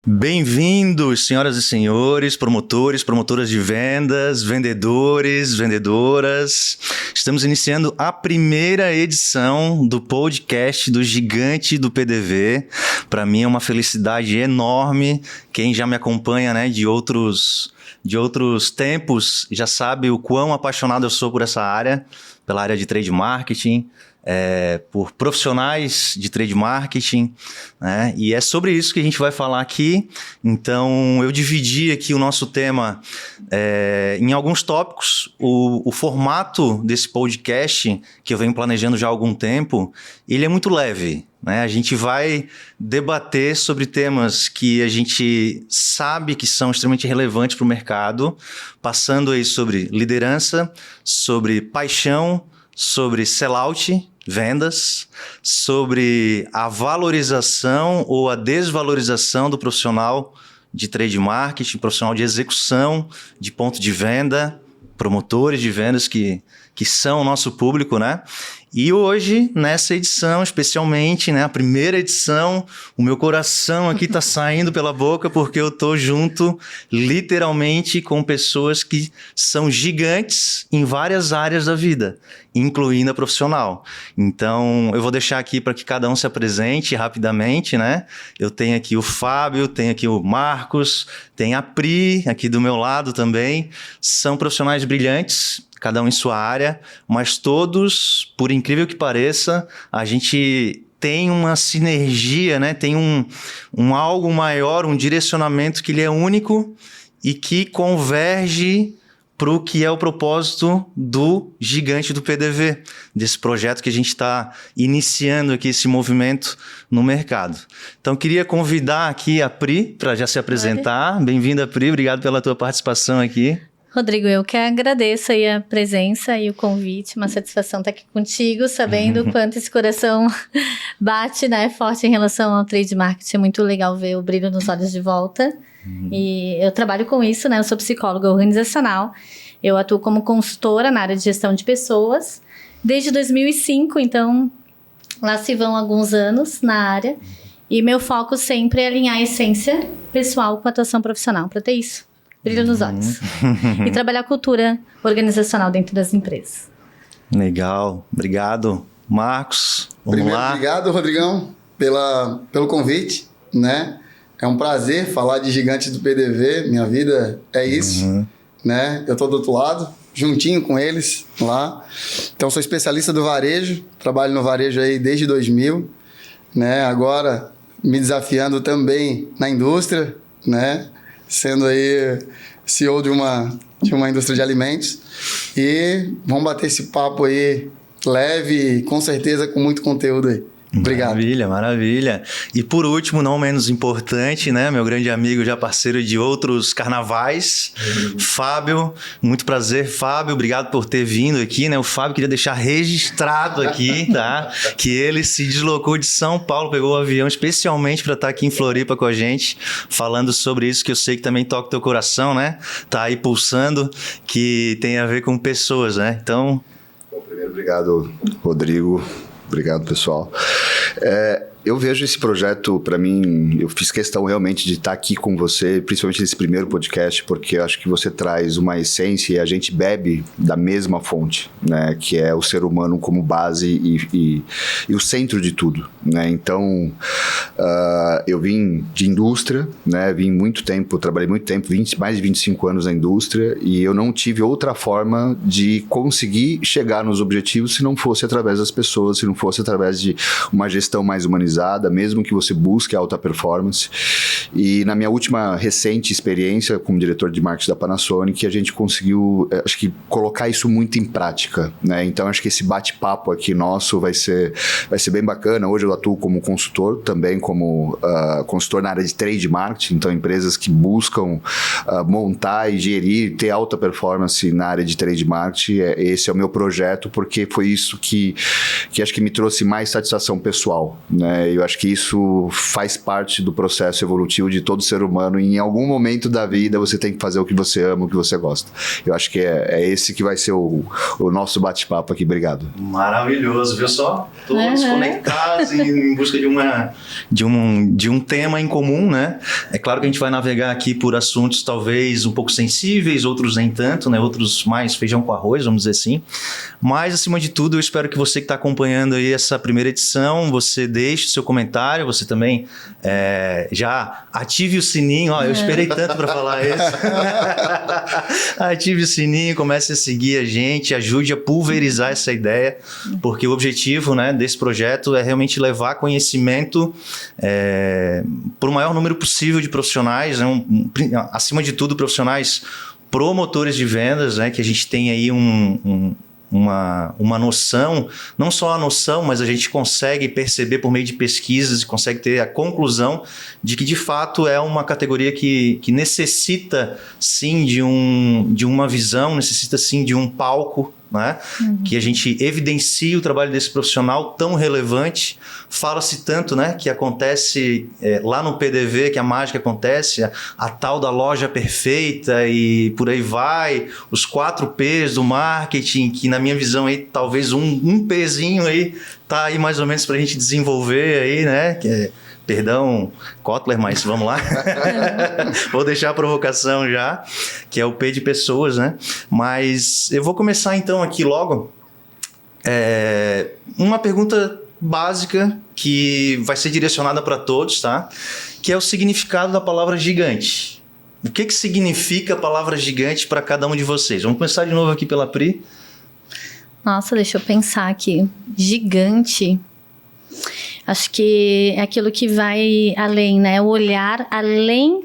Bem-vindos, senhoras e senhores, promotores, promotoras de vendas, vendedores, vendedoras. Estamos iniciando a primeira edição do podcast do Gigante do PDV. Para mim é uma felicidade enorme. Quem já me acompanha, de outros tempos já sabe o quão apaixonado eu sou por essa área, pela área de trade marketing. Por profissionais de trade marketing, né? E é sobre isso que a gente vai falar aqui. Então, eu dividi aqui o nosso tema em alguns tópicos. O formato desse podcast, que eu venho planejando já há algum tempo, ele é muito leve, né? A gente vai debater sobre temas que a gente sabe que são extremamente relevantes para o mercado, passando aí sobre liderança, sobre paixão, sobre sellout, vendas, sobre a valorização ou a desvalorização do profissional de trade marketing, profissional de execução, de ponto de venda, promotores de vendas que são o nosso público, né? E hoje, nessa edição, especialmente, a primeira edição, o meu coração aqui está saindo pela boca porque eu estou junto, literalmente, com pessoas que são gigantes em várias áreas da vida, incluindo a profissional. Então, eu vou deixar aqui para que cada um se apresente rapidamente, né? Eu tenho aqui o Fábio, tenho aqui o Marcos, tem a Pri aqui do meu lado também. São profissionais brilhantes, cada um em sua área, mas todos, por incrível que pareça, a gente tem uma sinergia, né? Tem um algo maior, um direcionamento que ele é único e que converge para o que é o propósito do Gigante do PDV, desse projeto que a gente está iniciando aqui, esse movimento no mercado. Então, queria convidar aqui a Pri para já se apresentar. Bem-vinda, Pri, obrigado pela tua participação aqui. Rodrigo, eu que agradeço aí a presença e o convite, uma satisfação estar aqui contigo, sabendo o quanto esse coração bate, forte em relação ao trade marketing. É muito legal ver o brilho nos olhos de volta. E eu trabalho com isso, eu sou psicóloga organizacional, eu atuo como consultora na área de gestão de pessoas desde 2005, então lá se vão alguns anos na área. E meu foco sempre é alinhar a essência pessoal com a atuação profissional, para ter isso. Brilho nos olhos. E trabalhar a cultura organizacional dentro das empresas. Legal. Obrigado. Marcos, vamos lá. Obrigado, Rodrigão, pelo convite, né? É um prazer falar de Gigantes do PDV. Minha vida é isso, né? Eu tô do outro lado, juntinho com eles lá. Então, sou especialista do varejo. Trabalho no varejo aí desde 2000, né? Agora, me desafiando também na indústria, né? Sendo aí CEO de uma indústria de alimentos. E vamos bater esse papo aí leve, com certeza com muito conteúdo aí. Obrigado. Maravilha, maravilha. E por último, não menos importante, meu grande amigo, já parceiro de outros carnavais, Fábio. Muito prazer, Fábio. Obrigado por ter vindo aqui, O Fábio queria deixar registrado aqui, tá? Que ele se deslocou de São Paulo, pegou o avião especialmente para estar aqui em Floripa com a gente, falando sobre isso que eu sei que também toca o teu coração, Tá aí pulsando, que tem a ver com pessoas, Então... Bom, primeiro, obrigado, Rodrigo. Obrigado, pessoal. Eu vejo esse projeto, para mim, eu fiz questão realmente de estar aqui com você, principalmente nesse primeiro podcast, porque eu acho que você traz uma essência e a gente bebe da mesma fonte, que é o ser humano como base e o centro de tudo, Então, eu vim de indústria, vim muito tempo, trabalhei muito tempo, mais de 25 anos na indústria, e eu não tive outra forma de conseguir chegar nos objetivos se não fosse através das pessoas, se não fosse através de uma gestão mais humanizada, mesmo que você busque alta performance. E na minha última recente experiência como diretor de marketing da Panasonic, a gente conseguiu, acho que, colocar isso muito em prática, Então, acho que esse bate-papo aqui nosso vai ser bem bacana. Hoje eu atuo como consultor, também como consultor na área de trade marketing, então empresas que buscam montar e gerir, ter alta performance na área de trade marketing. Esse é o meu projeto, porque foi isso que acho que me trouxe mais satisfação pessoal, né? E eu acho que isso faz parte do processo evolutivo de todo ser humano. E em algum momento da vida você tem que fazer o que você ama, o que você gosta. Eu acho que é esse que vai ser o nosso bate-papo aqui. Obrigado. Maravilhoso, viu só? Todos conectados em busca de um tema em comum, né? É claro que a gente vai navegar aqui por assuntos talvez um pouco sensíveis, outros nem tanto, né? Outros mais feijão com arroz, vamos dizer assim. Mas, acima de tudo, eu espero que você que está acompanhando aí essa primeira edição, você deixe o seu comentário, você também já ative o sininho. Ó, eu esperei tanto para falar isso. Ative o sininho, comece a seguir a gente, ajude a pulverizar essa ideia, porque o objetivo, né, desse projeto é realmente levar conhecimento para o maior número possível de profissionais, né, acima de tudo profissionais promotores de vendas, né, que a gente tem aí uma noção, não só a noção, mas a gente consegue perceber por meio de pesquisas e consegue ter a conclusão de que de fato é uma categoria que necessita sim de uma visão, necessita sim de um palco, né? Que a gente evidencie o trabalho desse profissional tão relevante. Fala-se tanto, né, que acontece lá no PDV, que a mágica acontece, a tal da loja perfeita e por aí vai, os 4 P's do marketing, que na minha visão aí talvez um Pzinho aí tá aí mais ou menos para a gente desenvolver aí, né, perdão, Kotler, mas vamos lá. Vou deixar a provocação já, que é o P de pessoas, né? Mas eu vou começar então aqui logo. Uma pergunta básica que vai ser direcionada para todos, tá? Que é o significado da palavra gigante. O que significa a palavra gigante para cada um de vocês? Vamos começar de novo aqui pela Pri. Nossa, deixa eu pensar aqui. Gigante. Acho que é aquilo que vai além, né? O olhar além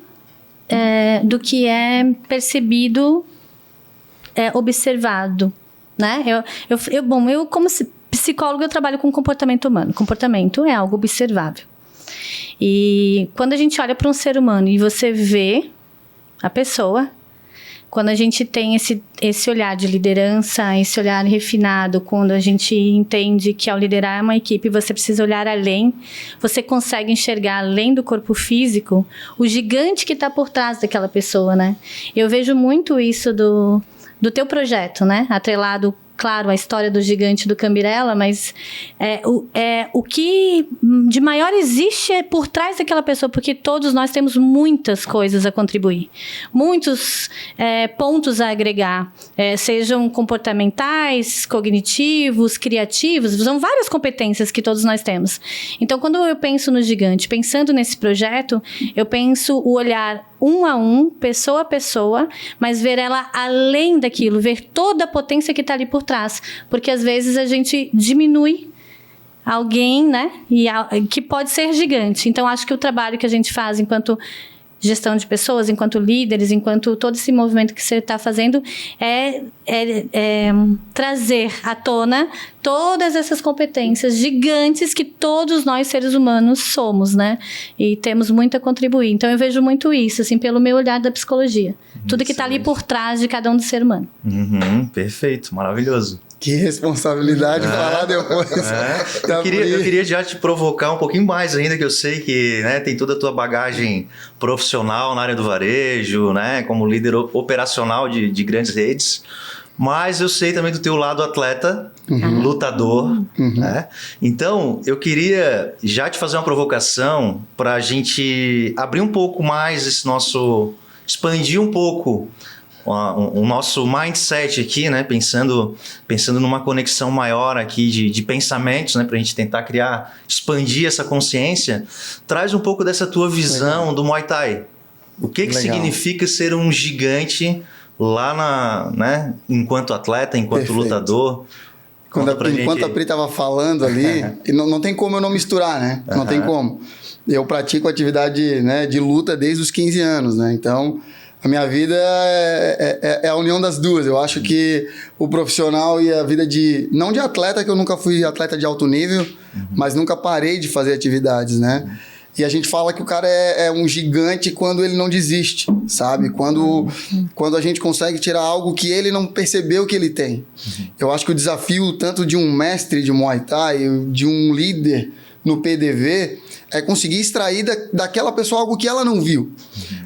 do que é percebido, observado, né? Eu como psicólogo, eu trabalho com comportamento humano. Comportamento é algo observável. E quando a gente olha para um ser humano e você vê a pessoa, quando a gente tem esse olhar de liderança, esse olhar refinado, quando a gente entende que ao liderar uma equipe você precisa olhar além, você consegue enxergar além do corpo físico o gigante que está por trás daquela pessoa, né? Eu vejo muito isso do teu projeto, né? Atrelado, claro, à história do gigante do Cambirela, mas o que de maior existe por trás daquela pessoa, porque todos nós temos muitas coisas a contribuir, muitos pontos a agregar, sejam comportamentais, cognitivos, criativos, são várias competências que todos nós temos. Então, quando eu penso no gigante, pensando nesse projeto, eu penso o olhar um a um, pessoa a pessoa, mas ver ela além daquilo, ver toda a potência que está ali por trás. Porque às vezes a gente diminui alguém, né? Que pode ser gigante. Então, acho que o trabalho que a gente faz enquanto gestão de pessoas, enquanto líderes, enquanto todo esse movimento que você está fazendo, é trazer à tona todas essas competências gigantes que todos nós, seres humanos, somos, né? E temos muito a contribuir. Então, eu vejo muito isso, assim, pelo meu olhar da psicologia. Tudo que está ali por trás de cada um do ser humano. Perfeito, maravilhoso. Que responsabilidade falar depois. Eu queria já te provocar um pouquinho mais ainda, que eu sei que, né, tem toda a tua bagagem profissional na área do varejo, né, como líder operacional de grandes redes, mas eu sei também do teu lado atleta, lutador. Né? Então, eu queria já te fazer uma provocação para a gente abrir um pouco mais expandir um pouco o nosso mindset aqui, né? Pensando numa conexão maior aqui de pensamentos, né? Para a gente tentar expandir essa consciência. Traz um pouco dessa tua visão do Muay Thai. O que significa ser um gigante lá né? Enquanto atleta, enquanto lutador? Enquanto a Pri estava falando ali, não tem como eu não misturar, né? Não tem como. Eu pratico atividade, né, de luta desde os 15 anos, né? Então, a minha vida é a união das duas. Eu acho que o profissional e a vida não de atleta, que eu nunca fui atleta de alto nível, mas nunca parei de fazer atividades, né? E a gente fala que o cara é um gigante quando ele não desiste, sabe? Quando a gente consegue tirar algo que ele não percebeu que ele tem. Eu acho que o desafio tanto de um mestre de Muay Thai, de um líder no PDV é conseguir extrair daquela pessoa algo que ela não viu.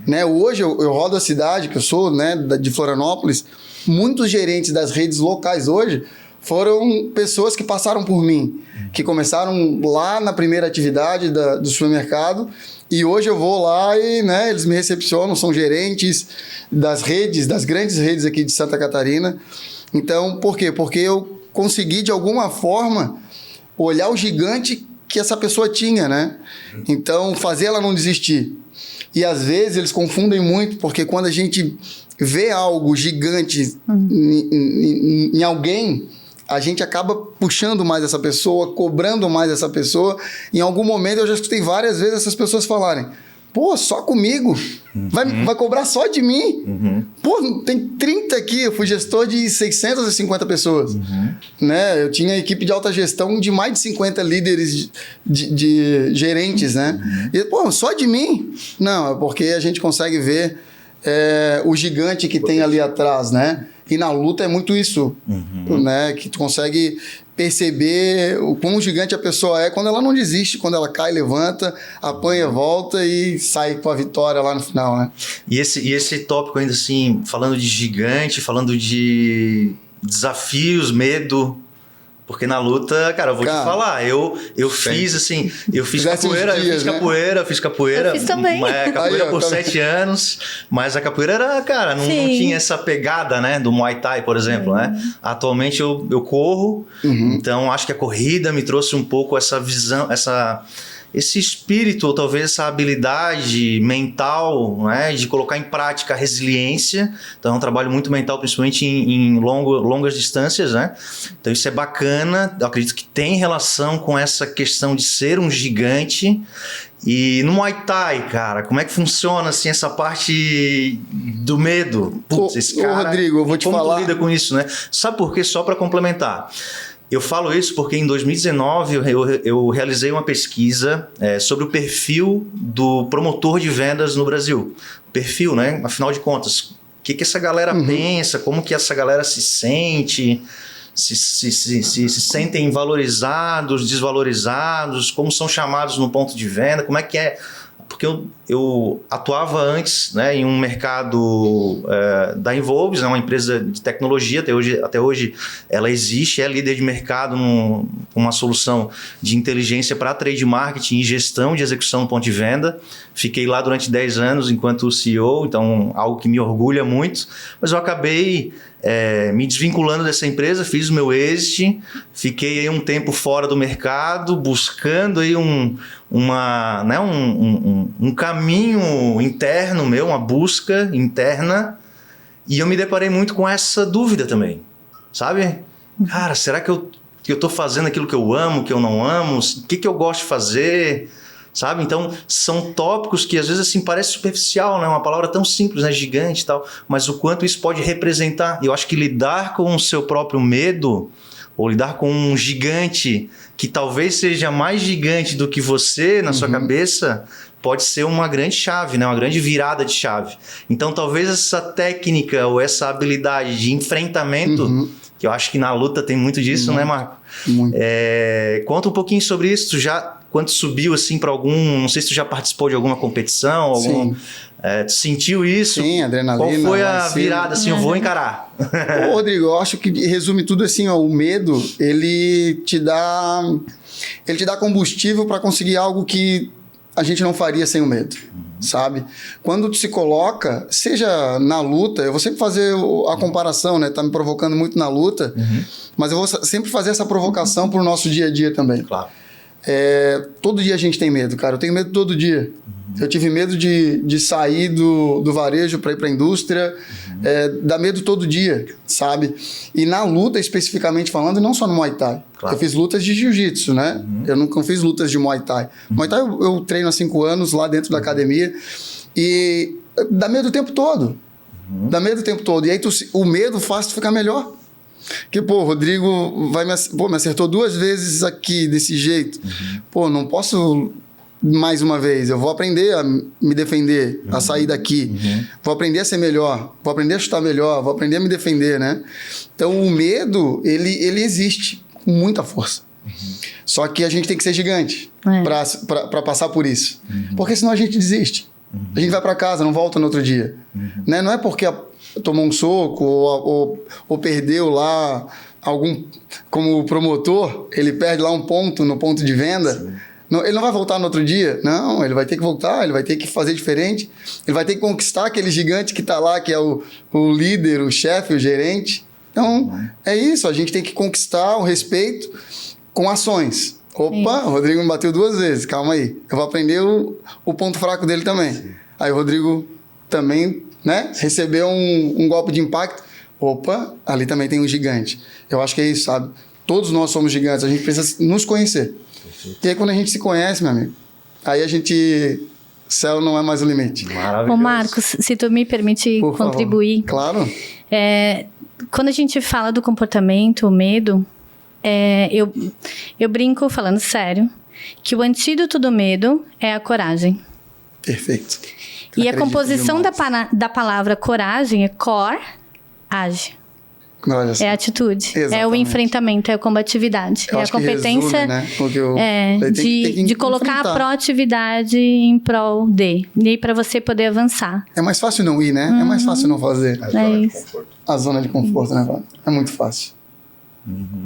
Né? Hoje eu rodo a cidade, que eu sou, né, de Florianópolis, muitos gerentes das redes locais hoje foram pessoas que passaram por mim, que começaram lá na primeira atividade do supermercado, e hoje eu vou lá e, né, eles me recepcionam, são gerentes das grandes redes aqui de Santa Catarina. Então, por quê? Porque eu consegui, de alguma forma, olhar o gigante que essa pessoa tinha, né? Então, fazer ela não desistir. E, às vezes, eles confundem muito, porque quando a gente vê algo gigante em alguém, a gente acaba puxando mais essa pessoa, cobrando mais essa pessoa. Em algum momento, eu já escutei várias vezes essas pessoas falarem: pô, só comigo? Vai cobrar só de mim? Pô, tem 30 aqui, eu fui gestor de 650 pessoas. Né? Eu tinha equipe de alta gestão de mais de 50 líderes de gerentes, né? E, pô, só de mim? Não, é porque a gente consegue ver o gigante que tem ali atrás, né? E na luta é muito isso, né? Que tu consegue perceber o quão gigante a pessoa é quando ela não desiste, quando ela cai, levanta, apanha, volta e sai com a vitória lá no final, né? E esse tópico ainda assim, falando de gigante, falando de desafios, medo... Porque na luta, cara, eu vou te falar, eu fiz assim, eu fiz capoeira, eu fiz capoeira. Eu fiz também. Capoeira por 7 anos, mas a capoeira era, cara, não tinha essa pegada, né, do Muay Thai, por exemplo, né? Atualmente eu corro, então acho que a corrida me trouxe um pouco essa visão, esse espírito, ou talvez essa habilidade mental, né, de colocar em prática a resiliência. Então é um trabalho muito mental, principalmente em longas distâncias, né? Então isso é bacana, eu acredito que tem relação com essa questão de ser um gigante. E no Muay Thai, cara, como é que funciona assim essa parte do medo? Putz, esse cara, Rodrigo, eu vou te falar. Como tu lida com isso, né? Sabe por quê? Só para complementar. Eu falo isso porque em 2019 eu realizei uma pesquisa sobre o perfil do promotor de vendas no Brasil. Perfil, né? Afinal de contas, o que essa galera pensa, como que essa galera se sente, se sentem valorizados, desvalorizados, como são chamados no ponto de venda, como é que é... Porque eu atuava antes, né, em um mercado da Involves, né, uma empresa de tecnologia, até hoje ela existe, é líder de mercado com uma solução de inteligência para trade marketing e gestão de execução no ponto de venda. Fiquei lá durante 10 anos enquanto CEO, então algo que me orgulha muito, mas eu acabei me desvinculando dessa empresa, fiz o meu exit, fiquei aí um tempo fora do mercado, buscando aí um caminho interno meu, uma busca interna, e eu me deparei muito com essa dúvida também, sabe? Cara, será que eu estou fazendo aquilo que eu amo, que eu não amo? O que eu gosto de fazer? Sabe? Então, são tópicos que às vezes assim parece superficial, né? Uma palavra tão simples, né? Gigante e tal, mas o quanto isso pode representar. Eu acho que lidar com o seu próprio medo, ou lidar com um gigante que talvez seja mais gigante do que você na sua cabeça, pode ser uma grande chave, né? Uma grande virada de chave. Então, talvez essa técnica ou essa habilidade de enfrentamento, que eu acho que na luta tem muito disso, né, Marco? Muito. Conta um pouquinho sobre isso. Quando subiu assim para não sei se tu já participou de alguma competição, tu sentiu isso? Sim, adrenalina. Qual foi a virada assim, eu vou encarar? Ô, Rodrigo, eu acho que resume tudo assim, ó, o medo, ele te dá combustível para conseguir algo que a gente não faria sem o medo, sabe? Quando tu se coloca, seja na luta, eu vou sempre fazer a comparação, né? Tá me provocando muito na luta, mas eu vou sempre fazer essa provocação pro nosso dia a dia também. Claro. Todo dia a gente tem medo, cara. Eu tenho medo todo dia. Eu tive medo de sair do varejo para ir para a indústria. Dá medo todo dia, sabe? E na luta, especificamente falando, não só no Muay Thai. Claro. Eu fiz lutas de jiu-jitsu, né? Eu nunca fiz lutas de Muay Thai. Muay Thai eu treino há 5 anos lá dentro da academia. E dá medo o tempo todo. Dá medo o tempo todo. E aí o medo faz tu ficar melhor. Que, o Rodrigo me acertou 2 vezes aqui desse jeito. Não posso mais uma vez. Eu vou aprender a me defender, a sair daqui. Vou aprender a ser melhor. Vou aprender a chutar melhor. Vou aprender a me defender, né? Então, o medo, ele existe com muita força. Só que a gente tem que ser gigante para passar por isso. Porque senão a gente desiste. A gente vai para casa, não volta no outro dia. Né? Não é porque tomou um soco ou perdeu lá algum... Como o promotor, ele perde lá um ponto no ponto de venda. Não, ele não vai voltar no outro dia. Não, ele vai ter que voltar, ele vai ter que fazer diferente. Ele vai ter que conquistar aquele gigante que está lá, que é o líder, o chefe, o gerente. Então, é isso. A gente tem que conquistar o respeito com ações. Opa, o Rodrigo me bateu 2 vezes. Calma aí. Eu vou aprender o ponto fraco dele também. Sim. Aí o Rodrigo também, né, recebeu um golpe de impacto. Opa, ali também tem um gigante. Eu acho que é isso, sabe? Todos nós somos gigantes. A gente precisa nos conhecer. Perfeito. E aí, quando a gente se conhece, meu amigo, aí a gente... O céu não é mais o limite. Ô Marcos, se tu me permite contribuir. Claro. Quando a gente fala do comportamento, o medo, eu brinco, falando sério, que o antídoto do medo é a coragem. Perfeito. E a composição da palavra coragem é age. É a atitude, exatamente. É o enfrentamento, é a combatividade, é a competência resume, né? De colocar a proatividade em prol de. E aí para você poder avançar. É mais fácil não ir, né? É mais fácil não fazer. A zona de conforto, né, Vânia? É muito fácil.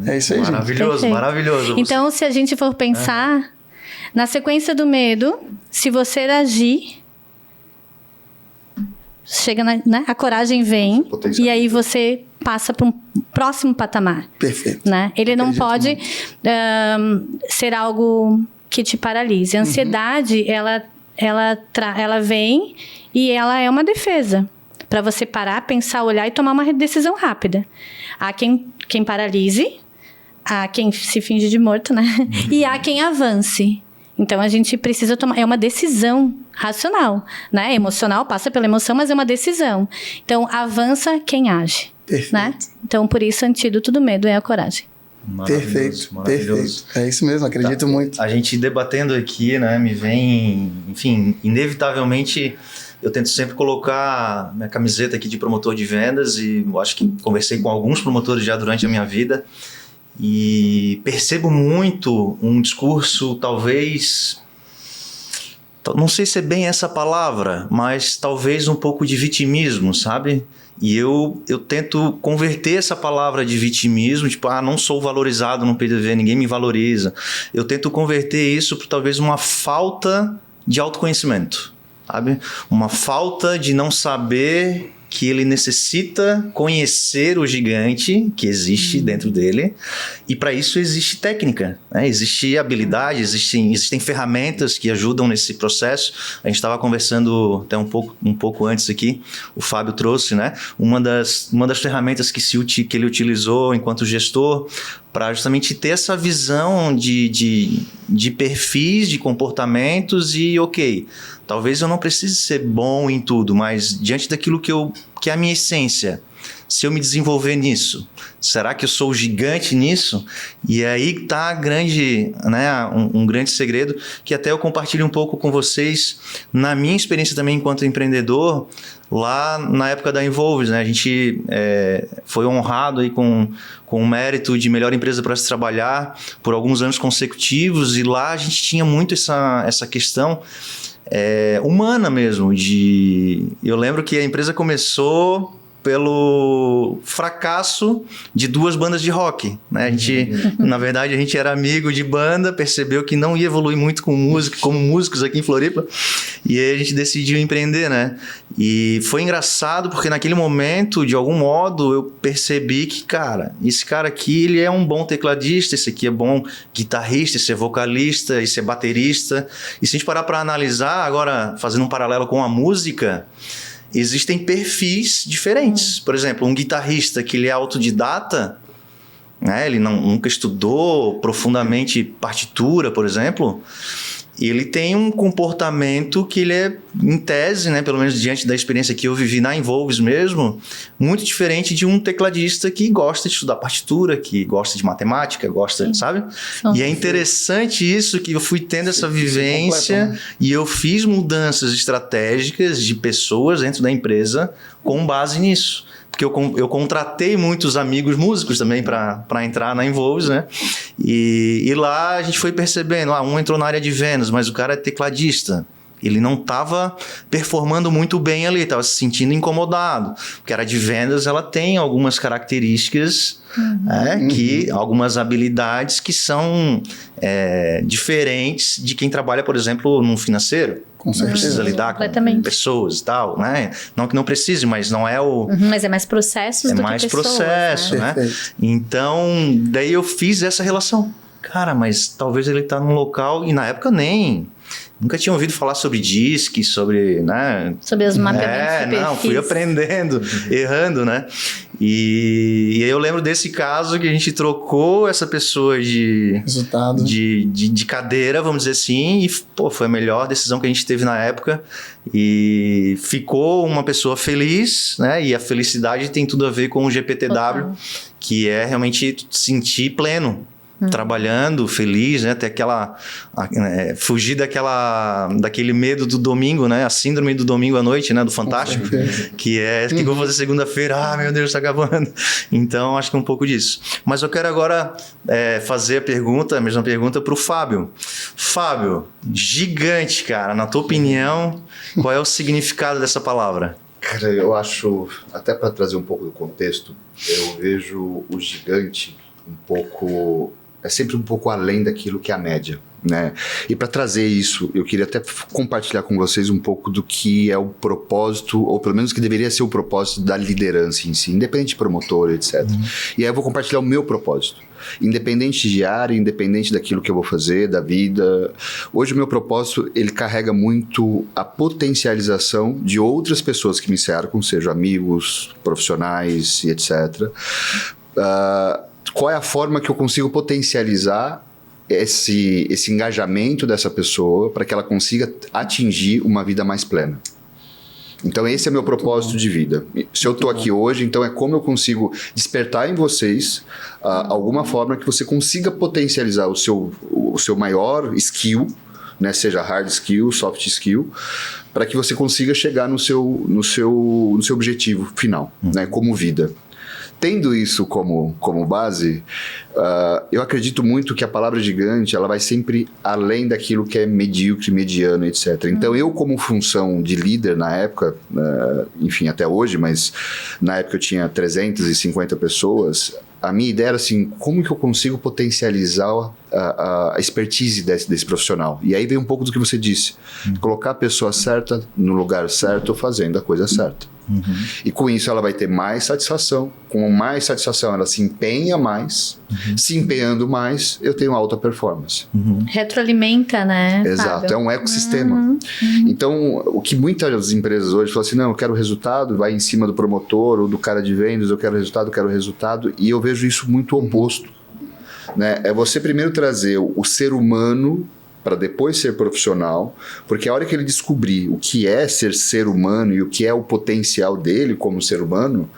É isso aí, maravilhoso, gente. Maravilhoso. Então, se a gente for pensar, na sequência do medo, se você agir, chega a coragem vem e aí você passa para um próximo patamar. Perfeito. Né? Ele não pode ser algo que te paralise. A ansiedade, ela vem e ela é uma defesa para você parar, pensar, olhar e tomar uma decisão rápida. Há quem paralise, há quem se finge de morto, né? E há quem avance. Então, a gente precisa tomar... É uma decisão racional, né? Emocional, passa pela emoção, mas é uma decisão. Então, avança quem age. Perfeito. Né? Então, por isso, o antídoto do medo é a coragem. Perfeito. É isso mesmo, acredito muito. A gente debatendo aqui, né? Me vem... Enfim, inevitavelmente... Eu tento sempre colocar minha camiseta aqui de promotor de vendas e eu acho que conversei com alguns promotores já durante a minha vida e percebo muito um discurso, talvez, não sei se é bem essa palavra, mas talvez um pouco de vitimismo, sabe? E eu tento converter essa palavra de vitimismo, tipo, não sou valorizado no PDV, ninguém me valoriza. Eu tento converter isso para talvez uma falta de autoconhecimento. Sabe? Uma falta de não saber que ele necessita conhecer o gigante que existe dentro dele e para isso existe técnica, né? Existe habilidade, existem ferramentas que ajudam nesse processo. A gente estava conversando até um pouco antes aqui, o Fábio trouxe, né? Uma das ferramentas que ele utilizou enquanto gestor para justamente ter essa visão de perfis, de comportamentos e talvez eu não precise ser bom em tudo, mas diante daquilo que é a minha essência, se eu me desenvolver nisso, será que eu sou gigante nisso? E aí está um grande segredo que até eu compartilho um pouco com vocês na minha experiência também enquanto empreendedor, lá na época da Involves, né? A gente foi honrado aí com o mérito de melhor empresa para se trabalhar por alguns anos consecutivos e lá a gente tinha muito essa questão humana mesmo. Eu lembro que a empresa começou pelo fracasso de 2 bandas de rock, né? Na verdade, a gente era amigo de banda, percebeu que não ia evoluir muito com música, como músicos aqui em Floripa, e aí a gente decidiu empreender, né? E foi engraçado porque naquele momento, de algum modo, eu percebi que, esse cara aqui, ele é um bom tecladista, esse aqui é bom guitarrista, esse é vocalista, esse é baterista. E se a gente parar para analisar, agora fazendo um paralelo com a música, existem perfis diferentes. Por exemplo, um guitarrista que ele é autodidata, né? Ele nunca estudou profundamente partitura, por exemplo, ele tem um comportamento que ele é, em tese, né, pelo menos diante da experiência que eu vivi na Involves mesmo, muito diferente de um tecladista que gosta de estudar partitura, que gosta de matemática, sabe? E é interessante isso, que eu fui tendo essa vivência e eu fiz mudanças estratégicas de pessoas dentro da empresa com base nisso. porque eu contratei muitos amigos músicos também para entrar na Involves, né? E lá a gente foi percebendo, um entrou na área de vendas, mas o cara é tecladista. Ele não estava performando muito bem ali, estava se sentindo incomodado. Porque a área de vendas, ela tem algumas características, que algumas habilidades que são diferentes de quem trabalha, por exemplo, no financeiro. Com certeza. Precisa lidar com pessoas e tal, né? Não que não precise, mas não é o... Mas é mais processos do que pessoas. É mais processo, né? Então, daí eu fiz essa relação. Cara, mas talvez ele tá num local... E na época nunca tinha ouvido falar sobre DISC, sobre, né? Sobre os mapeamentos de perfis. Fui aprendendo, errando, né? E eu lembro desse caso que a gente trocou essa pessoa de cadeira, vamos dizer assim, e foi a melhor decisão que a gente teve na época. E ficou uma pessoa feliz, né? E a felicidade tem tudo a ver com o GPTW, que é realmente sentir pleno. Trabalhando, feliz, né? Ter fugir daquele medo do domingo, né? A síndrome do domingo à noite, né? Do Fantástico, que é, o que eu vou fazer segunda-feira? Meu Deus, tá acabando. Então, acho que é um pouco disso. Mas eu quero agora fazer a mesma pergunta pro Fábio. Fábio, gigante, cara, na tua opinião, qual é o significado dessa palavra? Cara, eu acho, até para trazer um pouco do contexto, eu vejo o gigante é sempre um pouco além daquilo que é a média, né? E para trazer isso, eu queria até compartilhar com vocês um pouco do que é o propósito, ou pelo menos que deveria ser o propósito da liderança em si, independente de promotor, etc. E aí eu vou compartilhar o meu propósito. Independente de área, independente daquilo que eu vou fazer, da vida. Hoje o meu propósito, ele carrega muito a potencialização de outras pessoas que me cercam, sejam amigos, profissionais e etc. Qual é a forma que eu consigo potencializar esse engajamento dessa pessoa para que ela consiga atingir uma vida mais plena. Então esse é meu propósito de vida. Se eu estou aqui hoje, então é como eu consigo despertar em vocês alguma forma que você consiga potencializar o seu maior skill, né, seja hard skill, soft skill, para que você consiga chegar no seu objetivo final, né, como vida. Tendo isso como base, eu acredito muito que a palavra gigante ela vai sempre além daquilo que é medíocre, mediano, etc. Então, eu como função de líder na época, enfim, até hoje, mas na época eu tinha 350 pessoas, a minha ideia era assim, como que eu consigo potencializar a expertise desse profissional? E aí vem um pouco do que você disse, colocar a pessoa certa no lugar certo, fazendo a coisa certa. E com isso ela vai ter mais satisfação. Com mais satisfação ela se empenha mais. Se empenhando mais, eu tenho alta performance. Retroalimenta, né? Exato, Fábio? é um ecossistema. Então, o que muitas empresas hoje falam assim, não, eu quero resultado, vai em cima do promotor ou do cara de vendas, eu quero resultado, e eu vejo isso muito oposto. Né? É você primeiro trazer o ser humano para depois ser profissional, porque a hora que ele descobrir o que é ser humano e o que é o potencial dele como ser humano,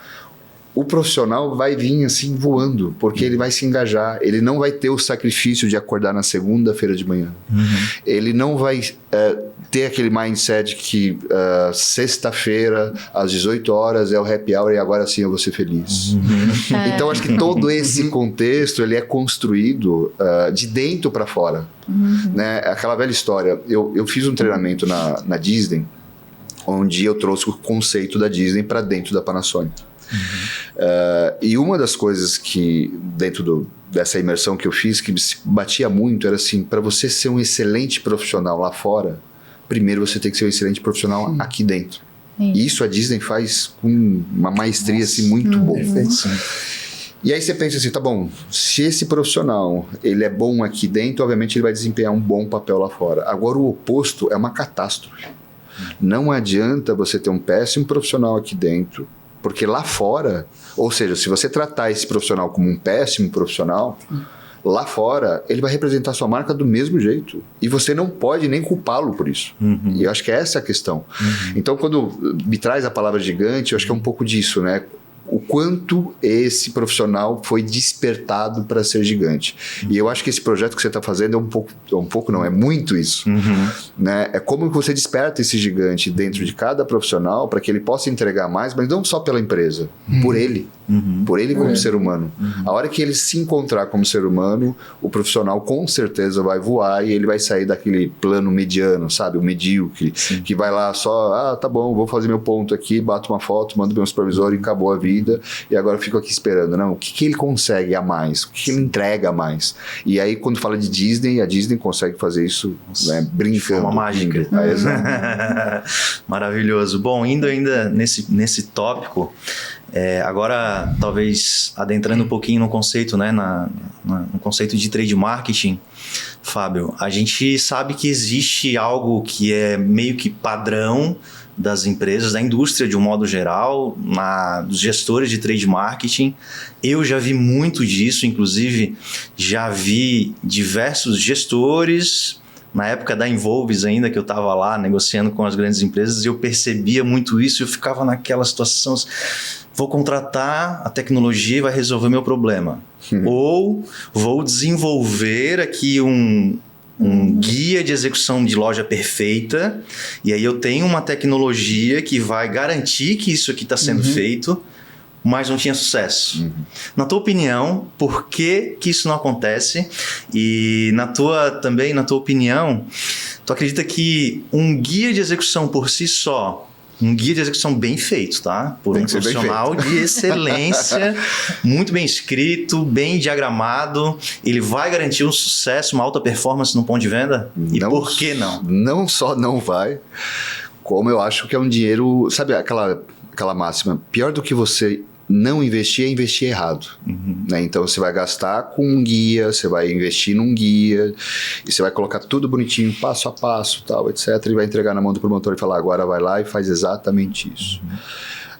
o profissional vai vir assim voando, porque ele vai se engajar, ele não vai ter o sacrifício de acordar na segunda-feira de manhã. Ele não vai ter aquele mindset que sexta-feira, às 18 horas, é o happy hour e agora sim eu vou ser feliz. Então, acho que todo esse contexto ele é construído de dentro para fora. Né? Aquela velha história, eu fiz um treinamento na Disney, onde eu trouxe o conceito da Disney para dentro da Panasonic. E uma das coisas que dentro dessa imersão que eu fiz que me batia muito era assim, para você ser um excelente profissional lá fora, primeiro você tem que ser um excelente profissional aqui dentro. E isso a Disney faz com uma maestria assim, muito boa. E aí você pensa assim, tá bom, se esse profissional ele é bom aqui dentro, obviamente ele vai desempenhar um bom papel lá fora. Agora o oposto é uma catástrofe. Não adianta você ter um péssimo profissional aqui dentro, porque lá fora, ou seja, se você tratar esse profissional como um péssimo profissional, lá fora ele vai representar a sua marca do mesmo jeito. E você não pode nem culpá-lo por isso. E eu acho que essa é a questão. Então, quando me traz a palavra gigante, eu acho que é um pouco disso, né? o quanto esse profissional foi despertado para ser gigante. E eu acho que esse projeto que você está fazendo é muito isso. Né? É como que você desperta esse gigante dentro de cada profissional para que ele possa entregar mais, mas não só pela empresa, por ele. Por ele como ser humano. A hora que ele se encontrar como ser humano, o profissional com certeza vai voar e ele vai sair daquele plano mediano, sabe? O medíocre, que vai lá só, tá bom, vou fazer meu ponto aqui, bato uma foto, mando meu supervisor e acabou a vida, e agora eu fico aqui esperando. Não, o que ele consegue a mais? O que ele entrega a mais? E aí, quando fala de Disney, a Disney consegue fazer isso, né, brincando. Uma mágica. Maravilhoso. Bom, indo ainda nesse tópico, agora talvez adentrando um pouquinho no conceito, né, no conceito de trade marketing, Fábio, a gente sabe que existe algo que é meio que padrão das empresas, da indústria de um modo geral, dos gestores de trade marketing. Eu já vi muito disso, inclusive já vi diversos gestores, na época da Involves ainda, que eu estava lá negociando com as grandes empresas, e eu percebia muito isso, eu ficava naquela situação, vou contratar a tecnologia e vai resolver meu problema. Ou vou desenvolver aqui um guia de execução de loja perfeita, e aí eu tenho uma tecnologia que vai garantir que isso aqui está sendo feito, mas não tinha sucesso. Na tua opinião, por que isso não acontece? E na tua opinião, tu acredita que um guia de execução por si só, um guia de execução bem feito, tá? Por um profissional de excelência, muito bem escrito, bem diagramado, ele vai garantir um sucesso, uma alta performance no ponto de venda? E por que não? Não só não vai, como eu acho que é um dinheiro... Sabe aquela máxima? Pior do que você não investir é investir errado. Né? Então você vai gastar com um guia, você vai investir num guia, e você vai colocar tudo bonitinho, passo a passo, tal, etc. E vai entregar na mão do promotor e falar, agora vai lá e faz exatamente isso.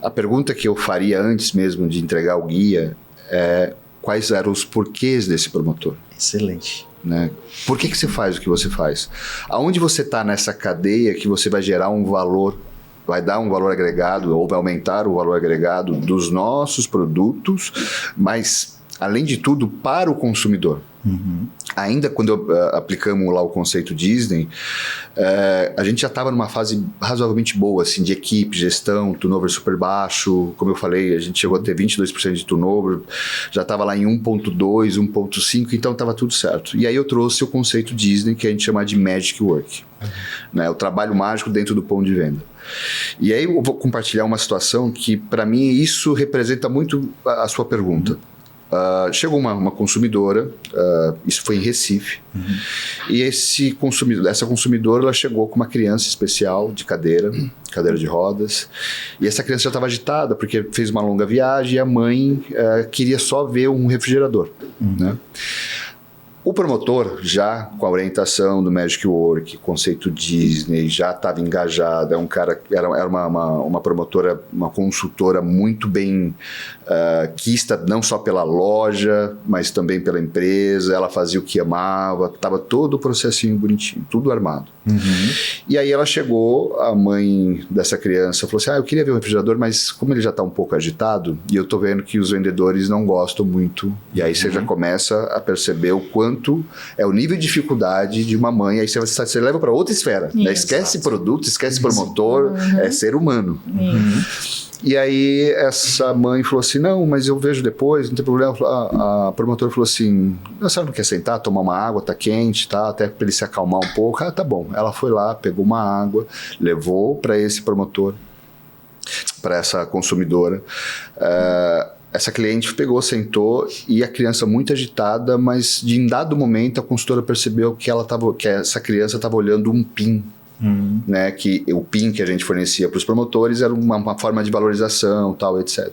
A pergunta que eu faria antes mesmo de entregar o guia é quais eram os porquês desse promotor. Excelente. Né? Por que você faz o que você faz? Aonde você está nessa cadeia que você vai gerar um valor, vai dar um valor agregado ou vai aumentar o valor agregado dos nossos produtos, mas, além de tudo, para o consumidor. Ainda quando aplicamos lá o conceito Disney, a gente já estava numa fase razoavelmente boa, assim, de equipe, gestão, turnover super baixo. Como eu falei, a gente chegou a ter 22% de turnover, já estava lá em 1.2, 1.5, então estava tudo certo. E aí eu trouxe o conceito Disney, que a gente chama de Magic Work, né? O trabalho mágico dentro do ponto de venda. E aí eu vou compartilhar uma situação que, para mim, isso representa muito a sua pergunta. Chegou uma consumidora, isso foi em Recife, e essa consumidora ela chegou com uma criança especial de cadeira de rodas, e essa criança já estava agitada porque fez uma longa viagem e a mãe queria só ver um refrigerador, né? O promotor, já com a orientação do Magic Work, conceito Disney, já estava engajado, era uma promotora, uma consultora muito bem quista, não só pela loja, mas também pela empresa, ela fazia o que amava, estava todo o processinho bonitinho, tudo armado. E aí ela chegou, a mãe dessa criança falou assim, eu queria ver o refrigerador, mas como ele já está um pouco agitado, e eu estou vendo que os vendedores não gostam muito, e aí você já começa a perceber o quanto é o nível de dificuldade de uma mãe, aí você leva para outra esfera, né? Esquece produto, esquece promotor, é ser humano. E aí essa mãe falou assim, não, mas eu vejo depois, não tem problema. A promotora falou assim, a senhora não quer sentar, tomar uma água, tá quente, tá? Até para ele se acalmar um pouco. Tá bom. Ela foi lá, pegou uma água, levou para esse promotor, para essa consumidora. Essa cliente pegou, sentou, e a criança muito agitada, mas em dado momento a consultora percebeu que essa criança estava olhando um PIN. Né, que o PIN que a gente fornecia para os promotores era uma forma de valorização, tal, etc.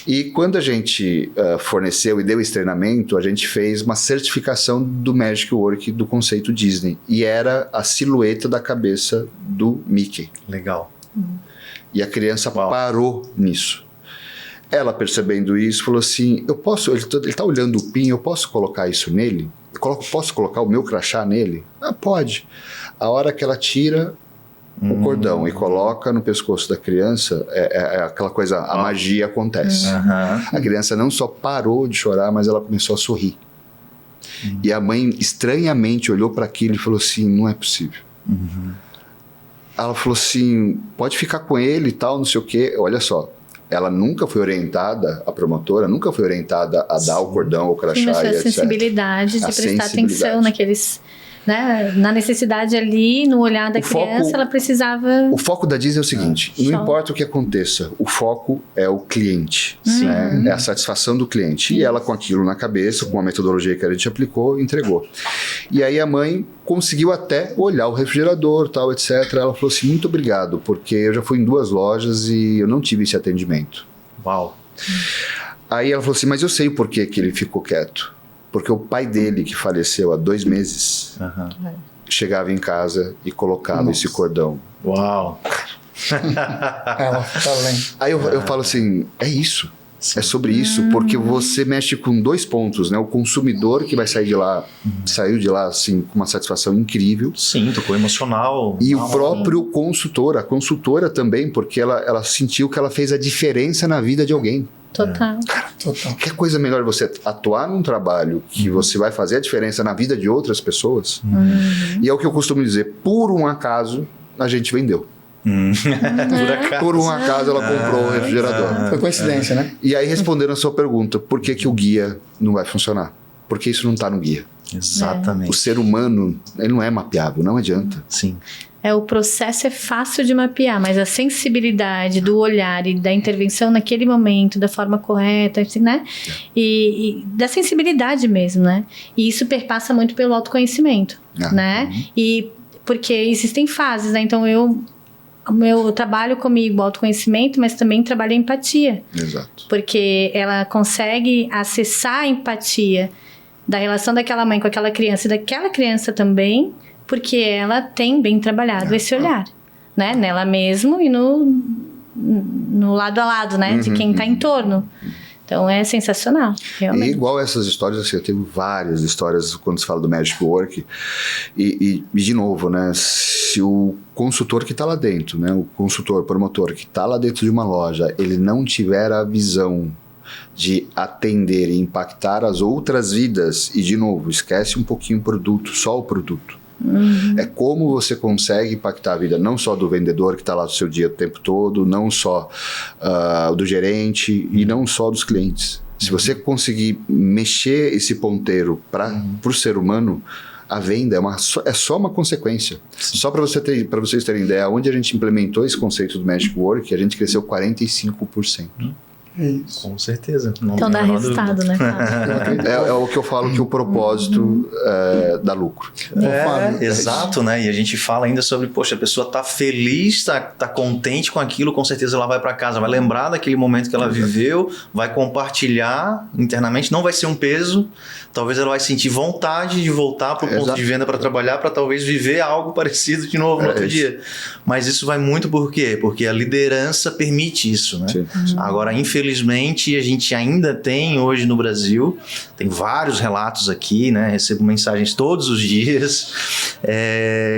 E quando a gente forneceu e deu esse treinamento, a gente fez uma certificação do Magic Work do conceito Disney, e era a silhueta da cabeça do Mickey. Legal. E a criança parou nisso. Ela, percebendo isso, falou assim, ele está olhando o PIN, eu posso colocar isso nele? Posso colocar o meu crachá nele? Pode. A hora que ela tira, o cordão e coloca no pescoço da criança, é aquela coisa, a magia acontece. A criança não só parou de chorar, mas ela começou a sorrir. E a mãe estranhamente olhou para aquilo e falou assim, não é possível. Ela falou assim, pode ficar com ele e tal, não sei o quê. Olha só, ela nunca foi orientada, a promotora nunca foi orientada a dar o cordão, o crachá e a etc. sensibilidade de prestar atenção naqueles... Né? Na necessidade ali, no olhar da criança, ela precisava... O foco da Disney é o seguinte, não importa o que aconteça, o foco é o cliente, né? É a satisfação do cliente. E ela com aquilo na cabeça, com a metodologia que a gente aplicou, entregou. E aí a mãe conseguiu até olhar o refrigerador, tal, etc. Ela falou assim, muito obrigado, porque eu já fui em 2 lojas e eu não tive esse atendimento. Uau. Aí ela falou assim, mas eu sei o porquê que ele ficou quieto. Porque o pai dele, que faleceu há 2 meses, chegava em casa e colocava esse cordão. Uau! Aí eu falo assim, é isso. É sobre isso, porque você mexe com 2 pontos, né? O consumidor que vai sair de lá, saiu de lá assim com uma satisfação incrível. Sim, tocou emocional. E o próprio consultor, a consultora também, porque ela sentiu que ela fez a diferença na vida de alguém. Total. Cara, que coisa melhor você atuar num trabalho que você vai fazer a diferença na vida de outras pessoas. E é o que eu costumo dizer, por um acaso a gente vendeu. Por um acaso ela comprou o refrigerador. Foi coincidência, né? E aí respondendo a sua pergunta, por que o guia não vai funcionar? Porque isso não está no guia. Exatamente. O ser humano, ele não é mapeável, não adianta. Sim. O processo é fácil de mapear, mas a sensibilidade do olhar e da intervenção naquele momento, da forma correta, assim, né? E da sensibilidade mesmo, né? E isso perpassa muito pelo autoconhecimento, né? E porque existem fases, né? Então eu trabalho comigo o autoconhecimento, mas também trabalho a empatia. Exato. Porque ela consegue acessar a empatia da relação daquela mãe com aquela criança e daquela criança também, porque ela tem bem trabalhado esse olhar, né? Nela mesmo e no lado a lado, né? De quem está em torno. Então é sensacional, realmente. E igual essas histórias, assim, eu tenho várias histórias quando se fala do Magic Work. E de novo, né? Se o consultor que está lá dentro, né? O consultor, promotor que está lá dentro de uma loja, ele não tiver a visão de atender e impactar as outras vidas, e de novo, esquece um pouquinho o produto, só o produto. É como você consegue impactar a vida não só do vendedor que está lá no seu dia o tempo todo, não só do gerente e não só dos clientes. Se você conseguir mexer esse ponteiro para o ser humano, a venda é só uma consequência. Só para vocês terem ideia, onde a gente implementou esse conceito do Magic Work, a gente cresceu 45%. Isso. Com certeza. Então dá resultado, né? É o que eu falo que o propósito dá lucro. Exato, né? E a gente fala ainda sobre, poxa, a pessoa tá feliz, tá contente com aquilo, com certeza ela vai para casa, vai lembrar daquele momento que ela viveu, vai compartilhar internamente, não vai ser um peso, talvez ela vai sentir vontade de voltar pro ponto de venda para trabalhar, para talvez viver algo parecido de novo no outro dia. Mas isso vai muito por quê? Porque a liderança permite isso, né? Sim. Agora, infelizmente, a gente ainda tem hoje no Brasil, tem vários relatos aqui, né? Recebo mensagens todos os dias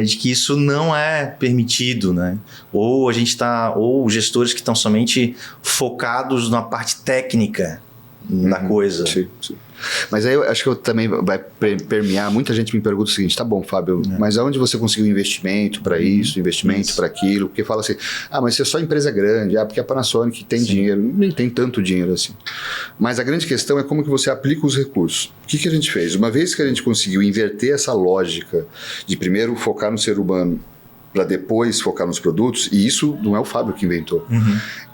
de que isso não é permitido, né? Ou a gente ou gestores que estão somente focados na parte técnica da coisa. Sim. Mas aí eu acho que eu também vai permear. Muita gente me pergunta o seguinte: tá bom, Fábio, mas aonde você conseguiu investimento para isso, investimento para aquilo? Porque fala assim, mas você é só empresa grande, porque a Panasonic tem dinheiro. Nem tem tanto dinheiro assim. Mas a grande questão é como que você aplica os recursos. O que a gente fez? Uma vez que a gente conseguiu inverter essa lógica de primeiro focar no ser humano para depois focar nos produtos, e isso não é o Fábio que inventou.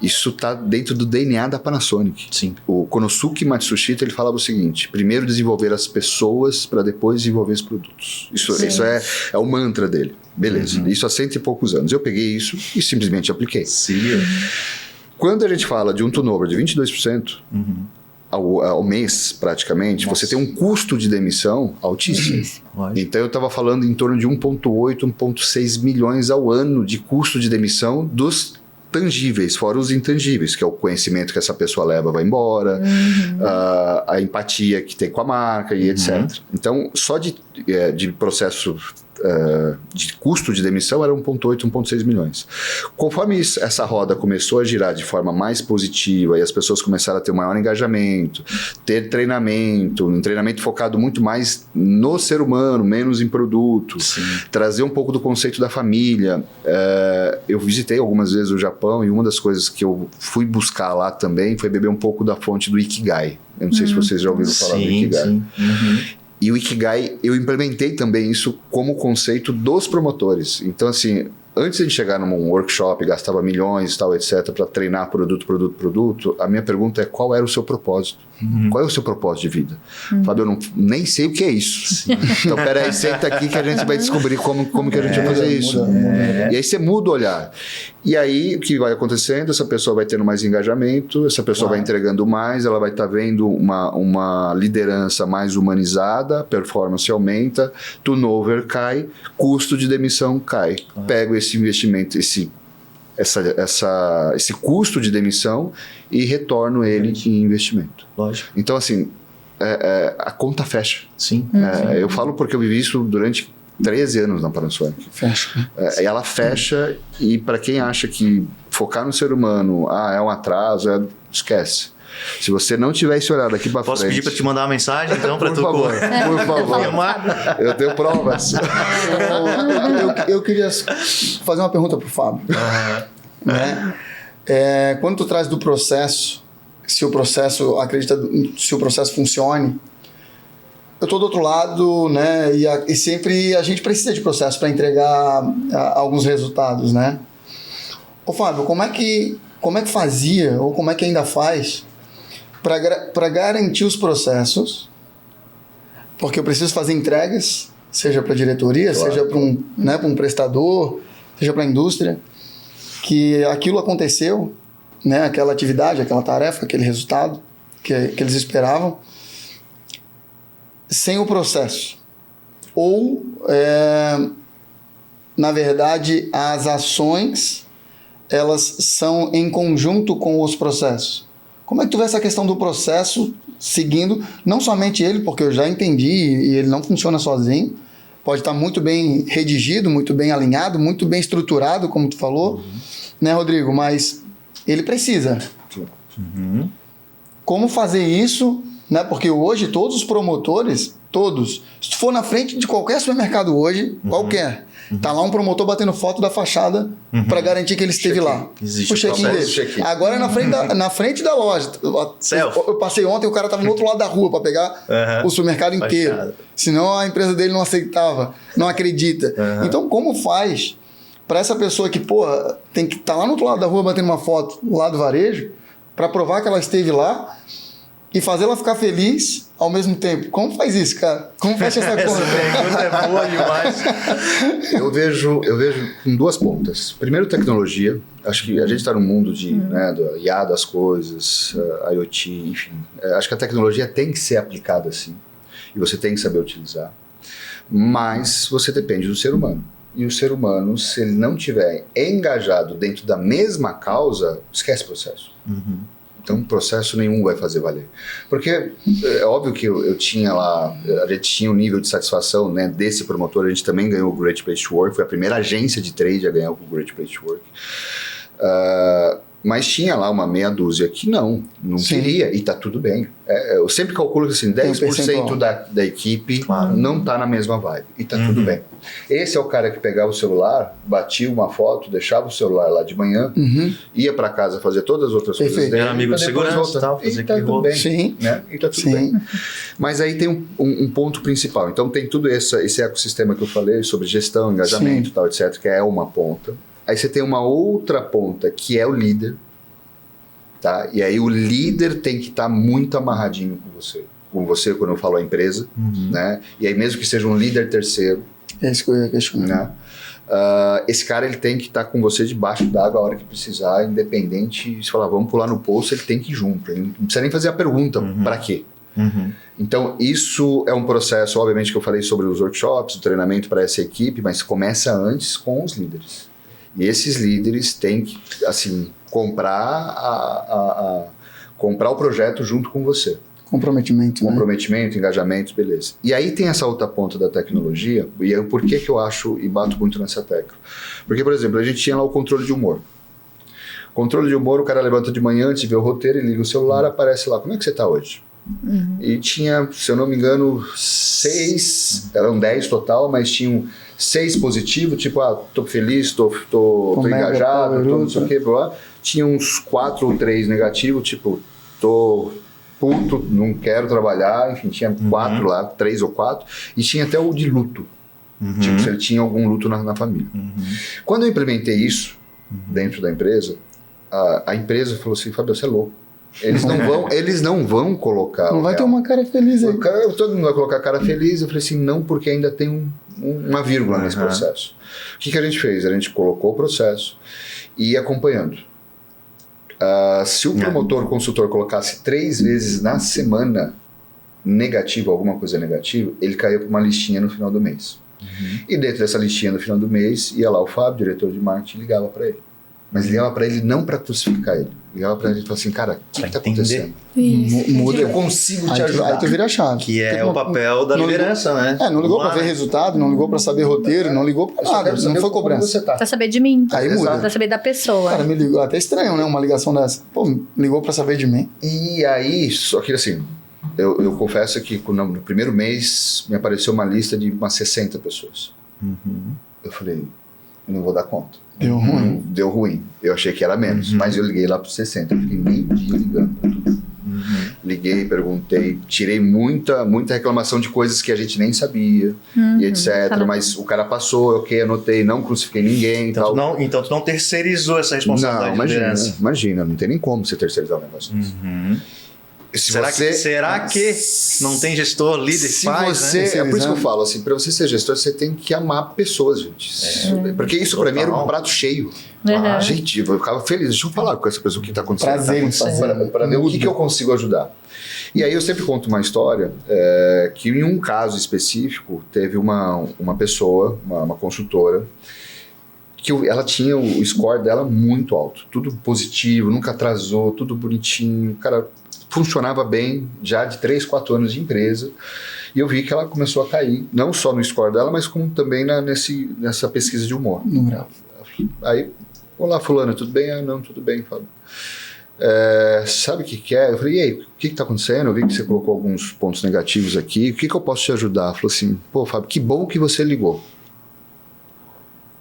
Isso está dentro do DNA da Panasonic. Sim. O Konosuke Matsushita, ele falava o seguinte: primeiro desenvolver as pessoas para depois desenvolver os produtos. Isso é o mantra dele. Beleza. Isso há 100 e poucos anos. Eu peguei isso e simplesmente apliquei. Sim. Quando a gente fala de um turnover de 22%, ao mês, praticamente, você tem um custo de demissão altíssimo. Então, eu estava falando em torno de 1,8, 1,6 milhões ao ano de custo de demissão dos tangíveis, fora os intangíveis, que é o conhecimento que essa pessoa leva, vai embora, a empatia que tem com a marca e etc. Então, só de processo de custo de demissão era 1,8, 1,6 milhões. Conforme essa roda começou a girar de forma mais positiva e as pessoas começaram a ter um maior engajamento, ter treinamento, um treinamento focado muito mais no ser humano, menos em produto, trazer um pouco do conceito da família. Eu visitei algumas vezes o Japão e uma das coisas que eu fui buscar lá também foi beber um pouco da fonte do Ikigai. Eu não sei se vocês já ouviram falar do Ikigai. Sim. E o Ikigai, eu implementei também isso como conceito dos promotores. Então, assim, antes de chegar num workshop, gastava milhões, tal, etc., para treinar produto, a minha pergunta é qual era o seu propósito? Qual é o seu propósito de vida? Fábio, eu nem sei o que é isso. Então, peraí, senta aqui que a gente vai descobrir como que a gente vai fazer isso. E aí você muda o olhar. E aí, o que vai acontecendo? Essa pessoa vai tendo mais engajamento, essa pessoa vai entregando mais, ela vai estar vendo uma liderança mais humanizada, performance aumenta, turnover cai, custo de demissão cai. Pego esse investimento, esse custo de demissão e retorno ele em investimento. Lógico. Então, assim, a conta fecha. Sim. Eu falo porque eu vivi isso durante 13 anos na Panasonic. Fecha. Ela fecha e para quem acha que focar no ser humano é um atraso, esquece. Se você não tiver esse horário daqui para frente... Posso pedir para te mandar uma mensagem, então, para por tu... favor. Eu tenho provas. Eu queria fazer uma pergunta pro Fábio. Né? Quando tu traz do processo, se o processo funcione, eu estou do outro lado, né? E sempre a gente precisa de processo para entregar alguns resultados, né? Ô Fábio, como é que fazia, ou como é que ainda faz, para garantir os processos? Porque eu preciso fazer entregas, seja para a diretoria, seja para um prestador, seja para a indústria, que aquilo aconteceu, né? Aquela atividade, aquela tarefa, aquele resultado que eles esperavam, sem o processo. Ou, na verdade, as ações, elas são em conjunto com os processos. Como é que tu vê essa questão do processo seguindo, não somente ele, porque eu já entendi e ele não funciona sozinho, pode estar muito bem redigido, muito bem alinhado, muito bem estruturado, como tu falou, né, Rodrigo? Mas ele precisa. Como fazer isso, né? Porque hoje todos os promotores, se tu for na frente de qualquer supermercado hoje, qualquer, tá lá um promotor batendo foto da fachada para garantir que ele esteve lá. Existe o check-in dele. Agora é na frente da loja. Eu passei ontem, o cara tava no outro lado da rua para pegar o supermercado inteiro. Fachada. Senão a empresa dele não aceitava, não acredita. Então, como faz para essa pessoa que, tem que estar lá no outro lado da rua batendo uma foto lá do varejo para provar que ela esteve lá e fazer ela ficar feliz ao mesmo tempo? Como faz isso, cara? Como fecha essa conta? Essa pergunta é boa demais. Eu vejo com duas pontas. Primeiro, tecnologia. Acho que a gente está no mundo do IA das coisas, IoT, enfim. Acho que a tecnologia tem que ser aplicada assim. E você tem que saber utilizar. Mas você depende do ser humano. E o ser humano, se ele não tiver engajado dentro da mesma causa, esquece o processo. Então, processo nenhum vai fazer valer. Porque é óbvio que eu tinha lá, a gente tinha um nível de satisfação, né, desse promotor, a gente também ganhou o Great Place to Work, foi a primeira agência de trade a ganhar o Great Place to Work. Mas tinha lá uma meia dúzia que não queria, e tá tudo bem. Eu sempre calculo que assim, 10% da equipe não tá na mesma vibe, e tá tudo bem. Esse é o cara que pegava o celular, batia uma foto, deixava o celular lá de manhã, ia para casa fazer todas as outras coisas dele, era amigo de segurança, tal, e tá tudo bem. Sim. Né? E tá tudo bem. Mas aí tem um ponto principal. Então tem tudo esse ecossistema que eu falei sobre gestão, engajamento, tal, etc., que é uma ponta. Aí você tem uma outra ponta, que é o líder, tá? E aí o líder tem que estar muito amarradinho com você quando eu falo a empresa, né? E aí mesmo que seja um líder terceiro, isso que eu ia questionar. Né? Esse cara ele tem que estar com você debaixo d'água a hora que precisar, independente, se falar vamos pular no poço, ele tem que ir junto, ele não precisa nem fazer a pergunta, para quê? Então isso é um processo, obviamente que eu falei sobre os workshops, o treinamento para essa equipe, mas começa antes com os líderes. E esses líderes têm que, assim, comprar o projeto junto com você. Comprometimento, né? Comprometimento, engajamento, beleza. E aí tem essa outra ponta da tecnologia, e aí por que eu acho e bato muito nessa tecla? Porque, por exemplo, a gente tinha lá o controle de humor. Controle de humor, o cara levanta de manhã antes de ver o roteiro, ele liga o celular, aparece lá, como é que você tá hoje? E tinha, se eu não me engano, 6, eram 10 total, mas tinham 6 positivos, tipo, tô feliz, tô engajado, tô não sei o que, blá. Tinha uns 4 ou 3 negativos, tipo, tô puto, não quero trabalhar, enfim, tinha 4 lá, 3 ou 4, e tinha até o de luto, tipo, se ele tinha algum luto na família. Quando eu implementei isso dentro da empresa, a empresa falou assim, Fábio, você é louco. Eles não vão colocar. Não vai ter uma cara feliz aí. Todo mundo vai colocar cara feliz. Eu falei assim, não, porque ainda tem uma vírgula nesse processo. O que a gente fez? A gente colocou o processo e ia acompanhando. Se o promotor, o consultor colocasse 3 vezes na semana negativo, alguma coisa negativa, ele caía para uma listinha no final do mês. E dentro dessa listinha no final do mês, ia lá o Fábio, diretor de marketing, ligava para ele. Mas ligava para ele não para crucificar ele. Ligava para ele e falava assim, cara, o que está acontecendo? Muda. Eu consigo te ajudar. Aí tu vira a chave. Que é o papel da liderança, né? Não ligou para ver resultado, não ligou para saber roteiro, não ligou para nada, não foi cobrança. Pra saber de mim. Aí muda. Pra saber da pessoa. Cara, me ligou, até estranho, né? Uma ligação dessa. Pô, ligou para saber de mim. E aí, só que assim, eu confesso que no primeiro mês me apareceu uma lista de umas 60 pessoas. Eu falei, eu não vou dar conta. Deu ruim. Eu achei que era menos, mas eu liguei lá para 60. Eu fiquei meio dia ligando para tudo. Liguei, perguntei, tirei muita reclamação de coisas que a gente nem sabia e etc. Mas o cara passou, ok, anotei, não crucifiquei ninguém. Então, tal. Então tu não terceirizou essa responsabilidade de liderança. Imagina, não tem nem como você terceirizar um negócio desse. Será que não tem gestor, líder, faz, né? É por isso que eu falo, assim, para você ser gestor, você tem que amar pessoas, gente. Porque isso para mim era um prato cheio. Gente, eu ficava feliz. Deixa eu falar com essa pessoa o que está acontecendo. Prazer para ver o que eu consigo ajudar. E aí eu sempre conto uma história que em um caso específico teve uma pessoa, uma consultora, que ela tinha o score dela muito alto. Tudo positivo, nunca atrasou, tudo bonitinho. O cara funcionava bem, já de 3, 4 anos de empresa, e eu vi que ela começou a cair, não só no score dela, mas como também nessa pesquisa de humor. Aí, olá fulano, tudo bem? Ah, não, tudo bem, Fábio. Sabe o que é? Eu falei, e aí, o que está acontecendo? Eu vi que você colocou alguns pontos negativos aqui, o que eu posso te ajudar? Ela falou assim, pô, Fábio, que bom que você ligou.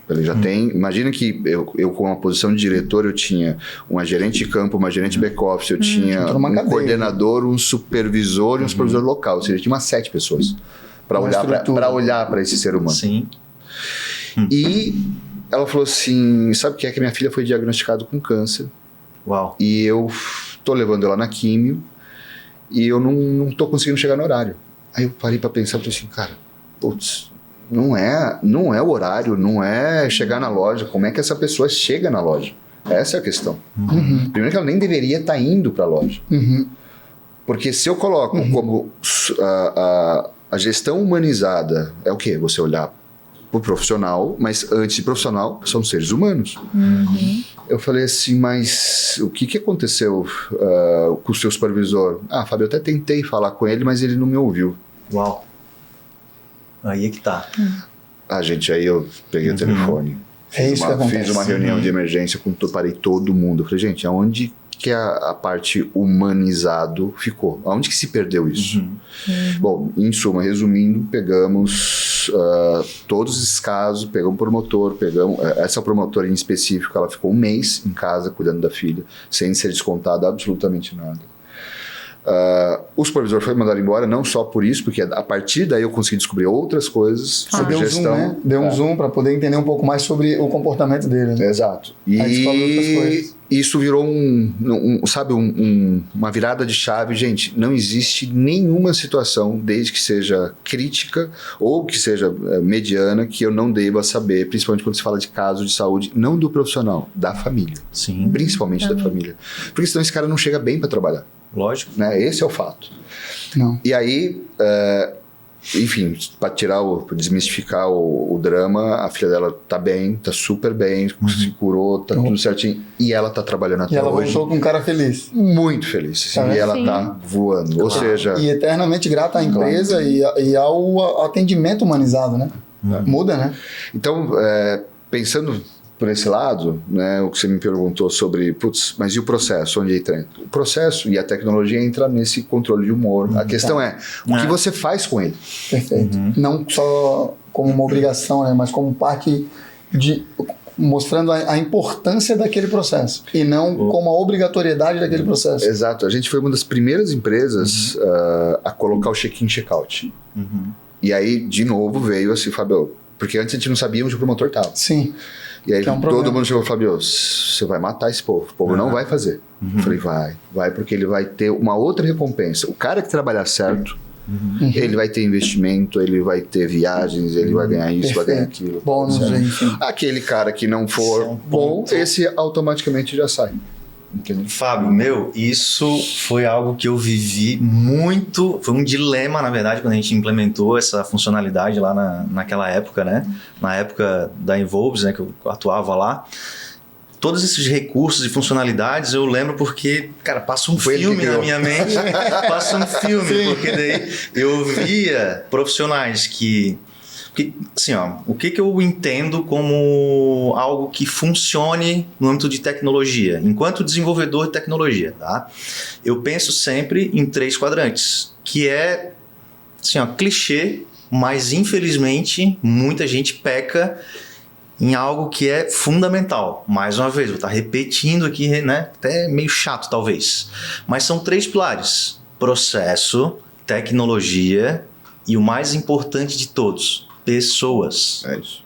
Ele já tem, imagina que eu com a posição de diretor, eu tinha uma gerente de campo, uma gerente de back-office, eu tinha um coordenador, um supervisor e um supervisor local, ou seja, eu tinha umas 7 pessoas para olhar para esse ser humano. Sim. E ela falou assim, sabe o que é? Que minha filha foi diagnosticada com câncer. Uau. E eu tô levando ela na químio e eu não tô conseguindo chegar no horário. Aí eu parei para pensar, falei assim, cara, putz, não é o horário, não é chegar na loja. Como é que essa pessoa chega na loja? Essa é a questão. Primeiro que ela nem deveria estar indo para a loja. Porque se eu coloco como a gestão humanizada, é o quê? Você olhar para o profissional, mas antes de profissional, são seres humanos. Eu falei assim, mas o que aconteceu com o seu supervisor? Ah, Fábio, eu até tentei falar com ele, mas ele não me ouviu. Uau. Aí é que tá. Aí eu peguei o telefone, fiz uma reunião de emergência, parei todo mundo. Eu falei, gente, aonde que a parte humanizado ficou? Aonde que se perdeu isso? Bom, em suma, resumindo, pegamos todos esses casos, pegamos promotor, essa promotora em específico, ela ficou 1 mês em casa cuidando da filha, sem ser descontada absolutamente nada. O supervisor foi mandado embora, não só por isso, porque a partir daí eu consegui descobrir outras coisas sobre gestão. Zoom, né? Deu um zoom para poder entender um pouco mais sobre o comportamento dele. Né? Exato. E isso virou uma virada de chave. Gente, não existe nenhuma situação, desde que seja crítica ou que seja mediana, que eu não deva saber, principalmente quando se fala de caso de saúde, não do profissional, da família. Sim. Principalmente da família. Porque senão esse cara não chega bem para trabalhar. Lógico. Né? Esse é o fato. Não. E aí, enfim, para desmistificar o drama, a filha dela tá bem, tá super bem, se curou, tá tudo certinho. E ela tá trabalhando até E ela hoje. voltou com um cara feliz. Muito feliz. Tá, e ela sim. tá voando. Ou seja, E eternamente grata à empresa e ao atendimento humanizado, né? Muda, né? então, pensando por esse lado, né, o que você me perguntou sobre, mas e o processo? Onde entra? O processo e a tecnologia entra nesse controle de humor. A questão é, o que você faz com ele? Perfeito. Não só como uma obrigação, né? Mas como parte de... mostrando a importância daquele processo e não como a obrigatoriedade daquele processo. Exato. A gente foi uma das primeiras empresas a colocar o check-in, check-out. E aí, de novo, veio assim, Fábio, porque antes a gente não sabia onde o promotor estava. Sim. E aí Que é um todo problema. mundo chegou, Fábio, você vai matar esse povo. O povo não vai fazer. Eu falei, vai porque ele vai ter uma outra recompensa. O cara que trabalhar certo, ele vai ter investimento, ele vai ter viagens, ele vai ganhar isso, vai ganhar aquilo. Bônus, certo? enfim. Aquele cara que não for Esse é um bom, ponto. esse automaticamente já sai. Entendeu? Fábio, isso foi algo que eu vivi muito, foi um dilema, na verdade, quando a gente implementou essa funcionalidade lá naquela época, né? Na época da Involves, né, que eu atuava lá. Todos esses recursos e funcionalidades eu lembro porque, cara, passa um Foi ele que filme na criou. minha mente, passa um filme, porque daí eu via profissionais que assim, ó, o que eu entendo como algo que funcione no âmbito de tecnologia, enquanto desenvolvedor de tecnologia, tá? Eu penso sempre em 3 quadrantes, que é, assim, ó, clichê, mas infelizmente muita gente peca em algo que é fundamental. Mais uma vez, vou estar repetindo aqui, né? Até meio chato, talvez. Mas são 3 pilares: processo, tecnologia e o mais importante de todos, pessoas. É isso.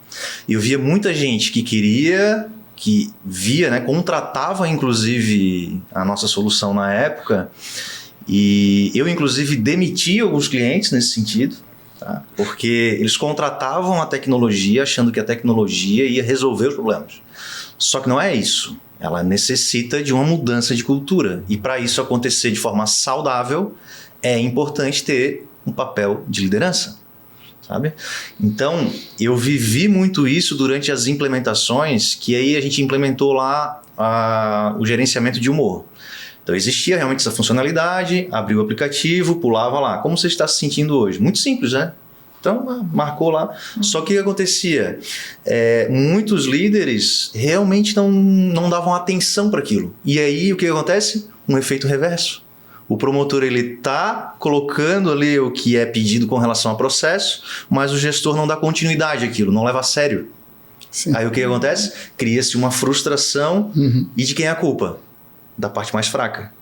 E eu via muita gente que via, né, contratava inclusive a nossa solução na época, e eu inclusive demiti alguns clientes nesse sentido, tá? Porque eles contratavam a tecnologia achando que a tecnologia ia resolver os problemas. Só que não é isso. Ela necessita de uma mudança de cultura. E para isso acontecer de forma saudável, é importante ter um papel de liderança. Sabe? Então, eu vivi muito isso durante as implementações, que aí a gente implementou lá o gerenciamento de humor. Então, existia realmente essa funcionalidade, abriu o aplicativo, pulava lá. Como você está se sentindo hoje? Muito simples, né? Então, marcou lá. Só que o que acontecia? Muitos líderes realmente não davam atenção para aquilo. E aí, o que acontece? Um efeito reverso. O promotor ele está colocando ali o que é pedido com relação ao processo, mas o gestor não dá continuidade àquilo, não leva a sério. Sim. Aí o que acontece? Cria-se uma frustração e de quem é a culpa? Da parte mais fraca.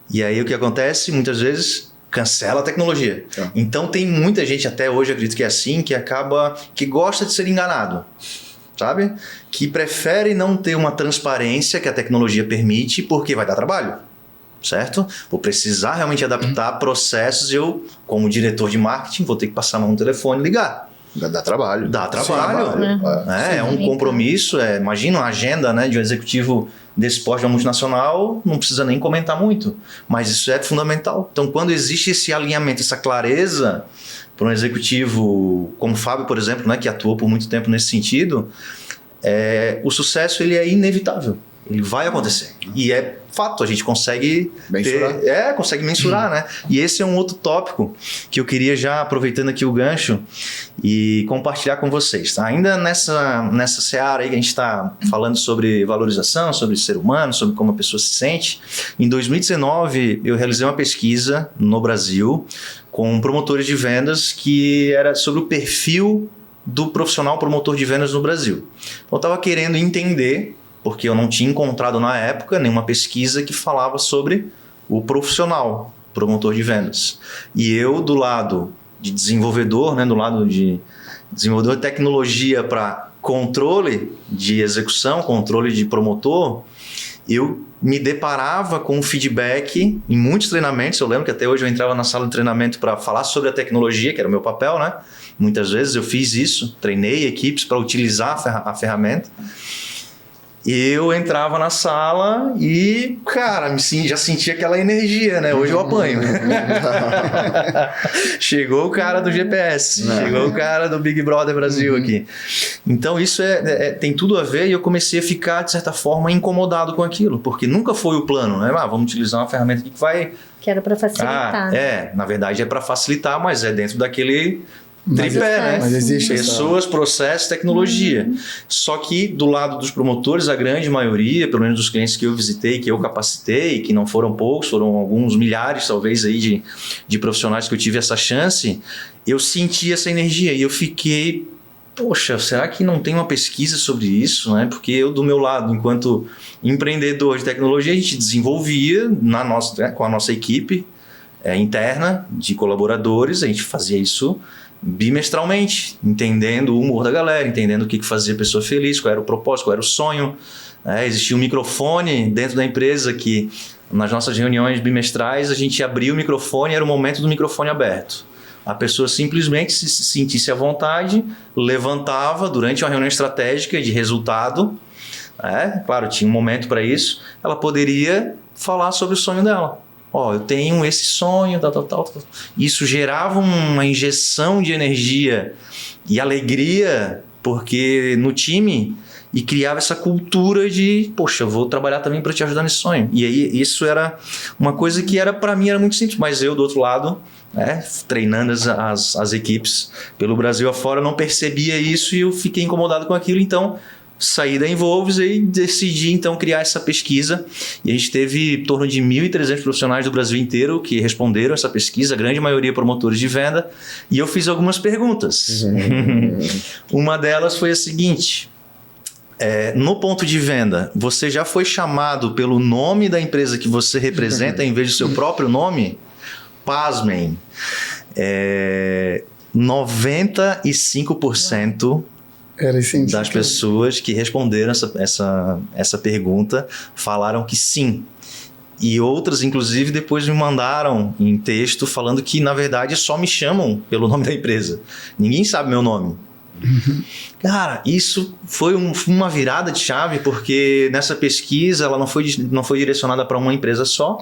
E aí o que acontece? Muitas vezes cancela a tecnologia. Então tem muita gente, até hoje eu acredito que é assim, que gosta de ser enganado. Sabe? Que prefere não ter uma transparência que a tecnologia permite porque vai dar trabalho. Certo? Vou precisar realmente adaptar processos e eu, como diretor de marketing, vou ter que passar a mão no telefone e ligar. Dá trabalho. Dá trabalho. Sim. É um compromisso. Imagina uma agenda, né, de um executivo desse porte de uma multinacional, não precisa nem comentar muito. Mas isso é fundamental. Então, quando existe esse alinhamento, essa clareza para um executivo como o Fábio, por exemplo, né, que atuou por muito tempo nesse sentido, o sucesso ele é inevitável. Ele vai acontecer. E é fato, a gente consegue mensurar. consegue mensurar, né? E esse é um outro tópico que eu queria já, aproveitando aqui o gancho, e compartilhar com vocês. Tá? Ainda nessa seara aí que a gente está falando sobre valorização, sobre ser humano, sobre como a pessoa se sente, em 2019 eu realizei uma pesquisa no Brasil com promotores de vendas que era sobre o perfil do profissional promotor de vendas no Brasil. Então eu estava querendo entender, porque eu não tinha encontrado na época nenhuma pesquisa que falava sobre o profissional promotor de vendas. E eu, do lado de desenvolvedor, né, do lado de desenvolvedor de tecnologia para controle de execução, controle de promotor, eu me deparava com feedback em muitos treinamentos. Eu lembro que até hoje eu entrava na sala de treinamento para falar sobre a tecnologia, que era o meu papel, né? Muitas vezes eu fiz isso, treinei equipes para utilizar a ferramenta. eu entrava na sala e, cara, já sentia aquela energia, né? Hoje eu apanho. Chegou o cara do GPS, chegou o cara do Big Brother Brasil aqui. Então isso tem tudo a ver, e eu comecei a ficar, de certa forma, incomodado com aquilo, porque nunca foi o plano, né? Vamos utilizar uma ferramenta aqui que vai... Que era para facilitar. né? Na verdade é para facilitar, mas é dentro daquele... tripé, né? Mas existe pessoas, processos, tecnologia. Só que do lado dos promotores, a grande maioria, pelo menos dos clientes que eu visitei, que eu capacitei, que não foram poucos, foram alguns milhares talvez aí de profissionais que eu tive essa chance, eu senti essa energia e eu fiquei, poxa, será que não tem uma pesquisa sobre isso, né? Porque eu, do meu lado, enquanto empreendedor de tecnologia, a gente desenvolvia com a nossa equipe interna de colaboradores, a gente fazia isso bimestralmente, entendendo o humor da galera, entendendo o que fazia a pessoa feliz, qual era o propósito, qual era o sonho. Existia um microfone dentro da empresa que, nas nossas reuniões bimestrais, a gente abria o microfone, era o momento do microfone aberto. A pessoa simplesmente, se sentisse à vontade, levantava durante uma reunião estratégica de resultado. Claro, tinha um momento para isso. Ela poderia falar sobre o sonho dela. Eu tenho esse sonho, tal. Isso gerava uma injeção de energia e alegria no time, e criava essa cultura de, poxa, eu vou trabalhar também para te ajudar nesse sonho. E aí isso era uma coisa que para mim era muito simples, mas eu do outro lado, treinando as equipes pelo Brasil afora, não percebia isso e eu fiquei incomodado com aquilo, então... saí da Involves e decidi então criar essa pesquisa, e a gente teve em torno de 1.300 profissionais do Brasil inteiro que responderam essa pesquisa, a grande maioria promotores de venda, e eu fiz algumas perguntas. Uma delas foi a seguinte: no ponto de venda, você já foi chamado pelo nome da empresa que você representa em vez do seu próprio nome? Pasmem, 95% das pessoas que responderam essa pergunta falaram que sim. E outras, inclusive, depois me mandaram em texto falando que, na verdade, só me chamam pelo nome da empresa. Ninguém sabe meu nome. Cara, isso foi uma virada de chave, porque nessa pesquisa ela não foi direcionada para uma empresa só,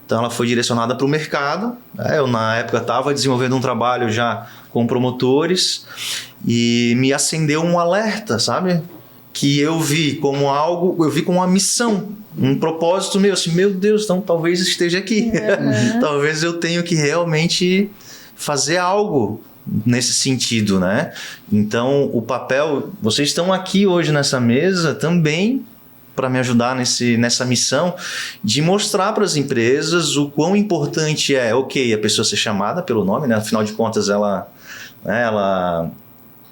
então ela foi direcionada para o mercado. Eu, na época, estava desenvolvendo um trabalho já com promotores e me acendeu um alerta, sabe? Que eu vi como uma missão, um propósito meu, assim, meu Deus, então talvez esteja aqui. Talvez eu tenha que realmente fazer algo nesse sentido, né? Então, o papel... Vocês estão aqui hoje nessa mesa também para me ajudar nessa missão de mostrar para as empresas o quão importante a pessoa ser chamada pelo nome, né? Afinal de contas, ela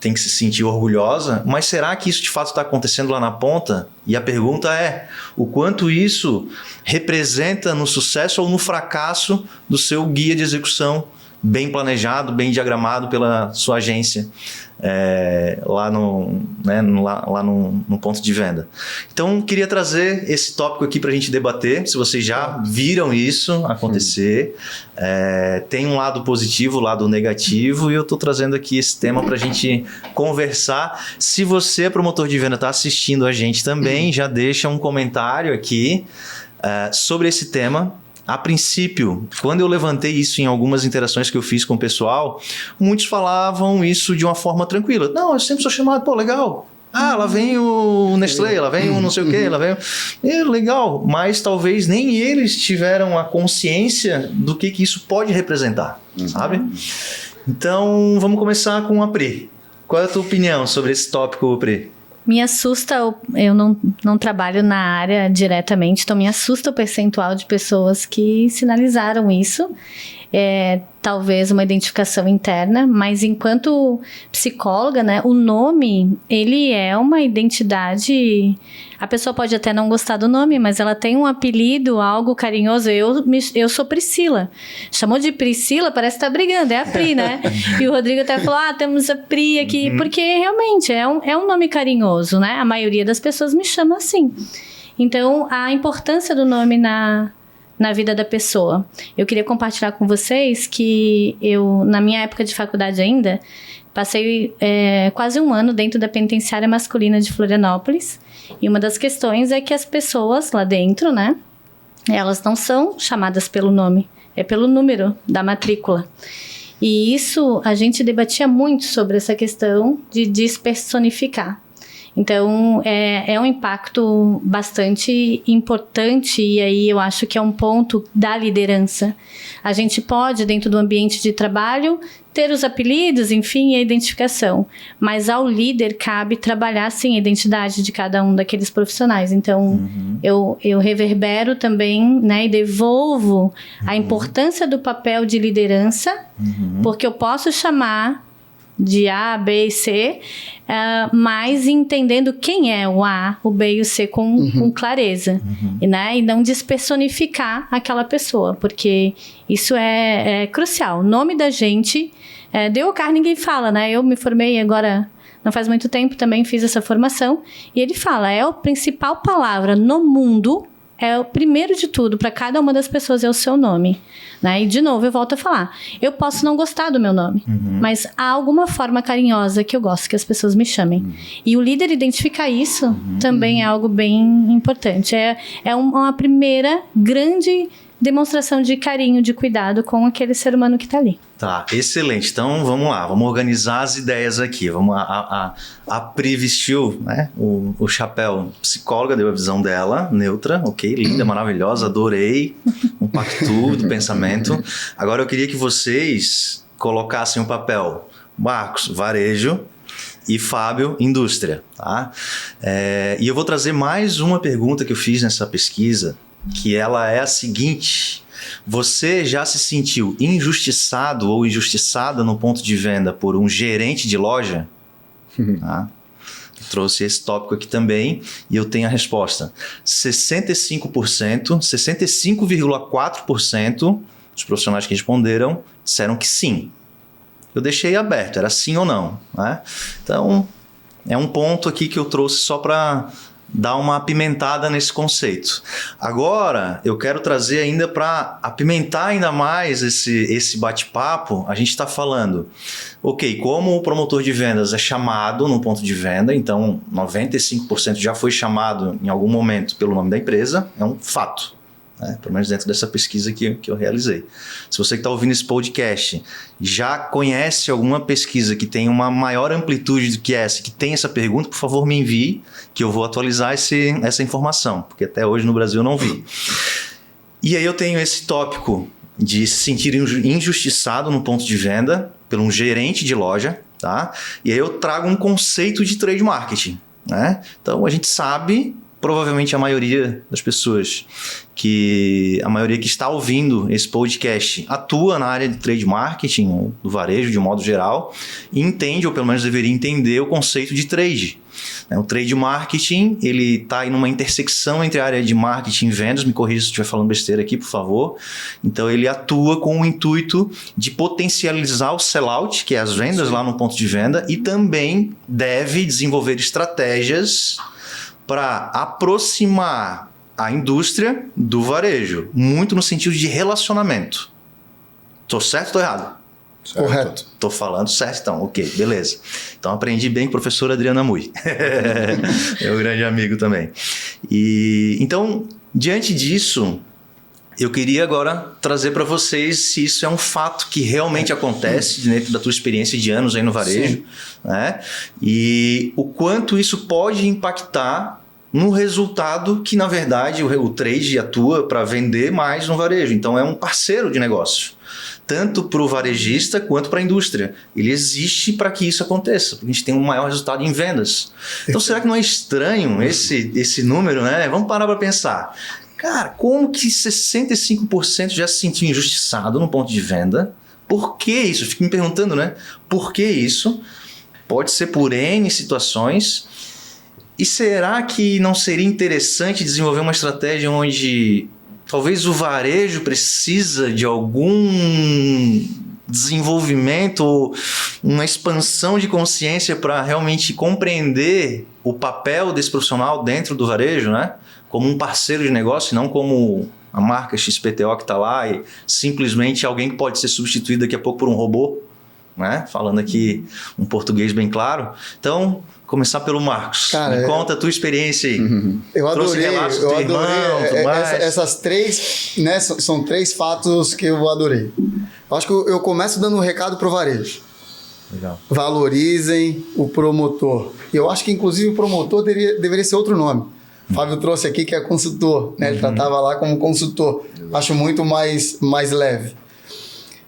tem que se sentir orgulhosa, mas será que isso de fato está acontecendo lá na ponta? E a pergunta é, o quanto isso representa no sucesso ou no fracasso do seu guia de execução bem planejado, bem diagramado pela sua agência, lá no ponto de venda. Então, queria trazer esse tópico aqui para a gente debater, se vocês já viram isso acontecer. Tem um lado positivo, um lado negativo, e eu estou trazendo aqui esse tema para a gente conversar. Se você, promotor de venda, está assistindo a gente também, já deixa um comentário aqui sobre esse tema. A princípio, quando eu levantei isso em algumas interações que eu fiz com o pessoal, muitos falavam isso de uma forma tranquila. Não, eu sempre sou chamado, legal. Lá vem o Nestlé, lá vem o não sei o quê, lá vem... legal, mas talvez nem eles tiveram a consciência do que isso pode representar, sabe? Então, vamos começar com a Pri. Qual é a tua opinião sobre esse tópico, Pri? Me assusta, eu não trabalho na área diretamente, então me assusta o percentual de pessoas que sinalizaram isso. Talvez uma identificação interna, mas enquanto psicóloga, né, o nome, ele é uma identidade. A pessoa pode até não gostar do nome, mas ela tem um apelido, algo carinhoso. Eu sou Priscila. Chamou de Priscila, parece que tá brigando, é a Pri, né? E o Rodrigo até falou, temos a Pri aqui, porque realmente é um nome carinhoso, né? A maioria das pessoas me chama assim. Então, a importância do nome na na vida da pessoa. Eu queria compartilhar com vocês que eu, na minha época de faculdade ainda, passei quase um ano dentro da penitenciária masculina de Florianópolis. E uma das questões é que as pessoas lá dentro, né, elas não são chamadas pelo nome, é pelo número da matrícula. E isso, a gente debatia muito sobre essa questão de despersonificar. Então, é um impacto bastante importante, e aí eu acho que é um ponto da liderança. A gente pode, dentro do ambiente de trabalho, ter os apelidos, enfim, a identificação. Mas ao líder cabe trabalhar, sim, a identidade de cada um daqueles profissionais. Então, eu reverbero também, né, e devolvo a importância do papel de liderança, porque eu posso chamar de A, B e C, mas entendendo quem é o A, o B e o C com clareza, né? E não despersonificar aquela pessoa, porque isso é crucial. O nome da gente, deu o carro, ninguém fala, né? Eu me formei agora, não faz muito tempo, também fiz essa formação, e ele fala, a principal palavra no mundo, o primeiro de tudo, para cada uma das pessoas é o seu nome, né? E de novo, eu volto a falar, eu posso não gostar do meu nome, mas há alguma forma carinhosa que eu gosto que as pessoas me chamem. E o líder identificar isso também é algo bem importante. É uma primeira grande demonstração de carinho, de cuidado com aquele ser humano que está ali. Tá, excelente. Então, vamos lá. Vamos organizar as ideias aqui. Vamos a Pri vestiu, né, o chapéu psicóloga, deu a visão dela, neutra, ok, linda, maravilhosa, adorei, compacto do pensamento. Agora, eu queria que vocês colocassem o papel Marcos, varejo, e Fábio, indústria. Tá? E eu vou trazer mais uma pergunta que eu fiz nessa pesquisa, que ela é a seguinte: você já se sentiu injustiçado ou injustiçada no ponto de venda por um gerente de loja? Tá? Trouxe esse tópico aqui também e eu tenho a resposta. 65,4% dos profissionais que responderam disseram que sim. Eu deixei aberto, era sim ou não, né? Então, é um ponto aqui que eu trouxe só para dar uma apimentada nesse conceito. Agora, eu quero trazer ainda para apimentar ainda mais esse bate-papo. A gente está falando, ok, como o promotor de vendas é chamado no ponto de venda, então 95% já foi chamado em algum momento pelo nome da empresa, é um fato. Pelo menos dentro dessa pesquisa que eu realizei. Se você que está ouvindo esse podcast já conhece alguma pesquisa que tem uma maior amplitude do que essa, que tem essa pergunta, por favor me envie, que eu vou atualizar essa informação, porque até hoje no Brasil eu não vi. E aí eu tenho esse tópico de se sentir injustiçado no ponto de venda por um gerente de loja, tá? E aí eu trago um conceito de trade marketing, né? Então a gente sabe, provavelmente a maioria das pessoas a maioria que está ouvindo esse podcast atua na área de trade marketing, do varejo de modo geral, e entende, ou pelo menos deveria entender, o conceito de trade. O trade marketing, ele está aí numa intersecção entre a área de marketing e vendas, me corrija se eu estiver falando besteira aqui, por favor. Então ele atua com o intuito de potencializar o sellout, que é as vendas lá no ponto de venda, e também deve desenvolver estratégias para aproximar a indústria do varejo, muito no sentido de relacionamento. Tô certo ou tô errado? Certo. Correto. Tô falando certo, então, ok, beleza. Então aprendi bem com a professora Adriana Mui. É um grande amigo também. Então, diante disso, eu queria agora trazer para vocês se isso é um fato que realmente acontece dentro da tua experiência de anos aí no varejo, né? E o quanto isso pode impactar no resultado que, na verdade, o trade atua para vender mais no varejo. Então, é um parceiro de negócio, tanto para o varejista quanto para a indústria. Ele existe para que isso aconteça, porque a gente tem um maior resultado em vendas. Então, será que não é estranho esse número, né? Vamos parar para pensar. Cara, como que 65% já se sentiu injustiçado no ponto de venda? Por que isso? Eu fico me perguntando, né? Por que isso? Pode ser por N situações. E será que não seria interessante desenvolver uma estratégia onde talvez o varejo precisa de algum desenvolvimento ou uma expansão de consciência para realmente compreender o papel desse profissional dentro do varejo, né? Como um parceiro de negócio e não como a marca XPTO que está lá e simplesmente alguém que pode ser substituído daqui a pouco por um robô, né? Falando aqui um português bem claro. Então, começar pelo Marcos. Cara, me conta a tua experiência aí. Eu Trouxe adorei, relatos do teu irmão, tudo mais. essas 3, né, são 3 fatos que eu adorei. Eu acho que eu começo dando um recado pro varejo. Legal. Valorizem o promotor. E eu acho que, inclusive, o promotor deveria ser outro nome. O Fábio trouxe aqui que é consultor, né? Ele tratava lá como consultor. Acho muito mais leve.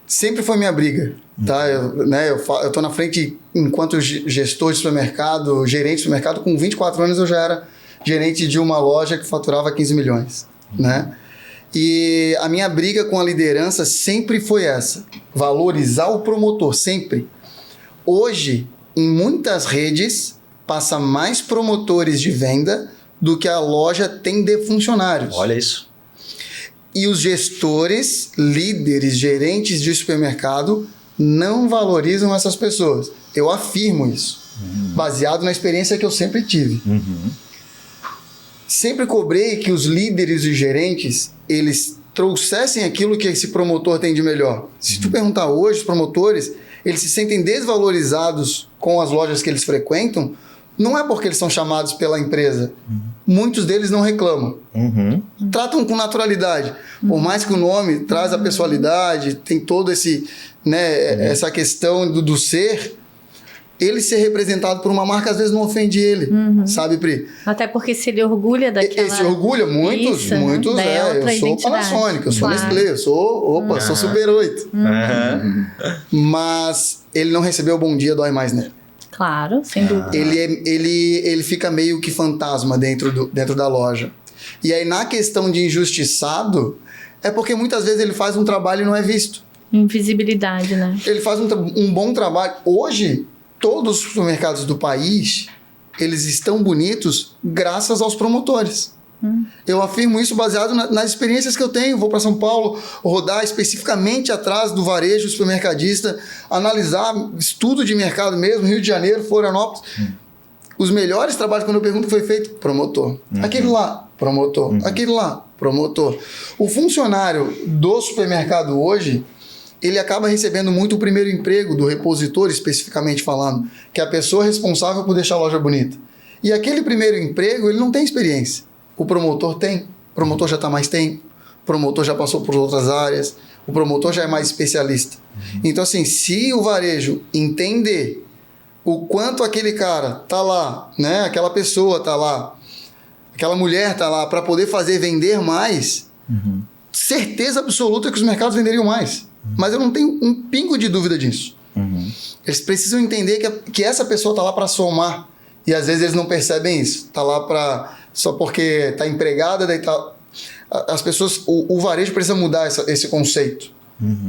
Sempre foi minha briga, tá? Eu tô na frente enquanto gestor de supermercado, gerente de supermercado. Com 24 anos eu já era gerente de uma loja que faturava 15 milhões, né? E a minha briga com a liderança sempre foi essa. Valorizar o promotor, sempre. Hoje, em muitas redes, passa mais promotores de venda do que a loja tem de funcionários. Olha isso. E os gestores, líderes, gerentes de supermercado não valorizam essas pessoas. Eu afirmo isso, baseado na experiência que eu sempre tive. Sempre cobrei que os líderes e gerentes, eles trouxessem aquilo que esse promotor tem de melhor. Se tu perguntar hoje, os promotores, eles se sentem desvalorizados com as lojas que eles frequentam, não é porque eles são chamados pela empresa. Muitos deles não reclamam. Tratam com naturalidade. Por mais que o nome traz a pessoalidade, tem todo esse, né, essa questão do ser, ele ser representado por uma marca às vezes não ofende ele, sabe, Pri? Até porque se ele orgulha daquela... Esse orgulha, muitos, Isso, muitos, né? eu sou Panasonic, eu sou Nestlé, eu sou Super 8. Mas ele não recebeu o bom dia, dói mais nele. Claro, sem dúvida. Ele fica meio que fantasma dentro da loja. E aí, na questão de injustiçado, é porque muitas vezes ele faz um trabalho e não é visto. Invisibilidade, né? Ele faz um bom trabalho. Hoje, todos os supermercados do país, eles estão bonitos graças aos promotores. Eu afirmo isso baseado nas experiências que eu tenho. Vou para São Paulo, rodar especificamente atrás do varejo supermercadista, analisar estudo de mercado mesmo, Rio de Janeiro, Florianópolis. Os melhores trabalhos, quando eu pergunto o que foi feito, promotor. Aquele lá, promotor. Aquele lá, promotor. O funcionário do supermercado hoje, ele acaba recebendo muito o primeiro emprego do repositor, especificamente falando, que é a pessoa responsável por deixar a loja bonita. E aquele primeiro emprego, ele não tem experiência. O promotor tem. O promotor já está mais tempo. O promotor já passou por outras áreas. O promotor já é mais especialista. Então, assim, se o varejo entender o quanto aquele cara tá lá, né? Aquela pessoa tá lá, aquela mulher tá lá para poder fazer vender mais, certeza absoluta que os mercados venderiam mais. Mas eu não tenho um pingo de dúvida disso. Eles precisam entender que essa pessoa tá lá para somar. E às vezes eles não percebem isso. Tá lá para... Só porque tá empregada, daí tá... As pessoas... O varejo precisa mudar esse conceito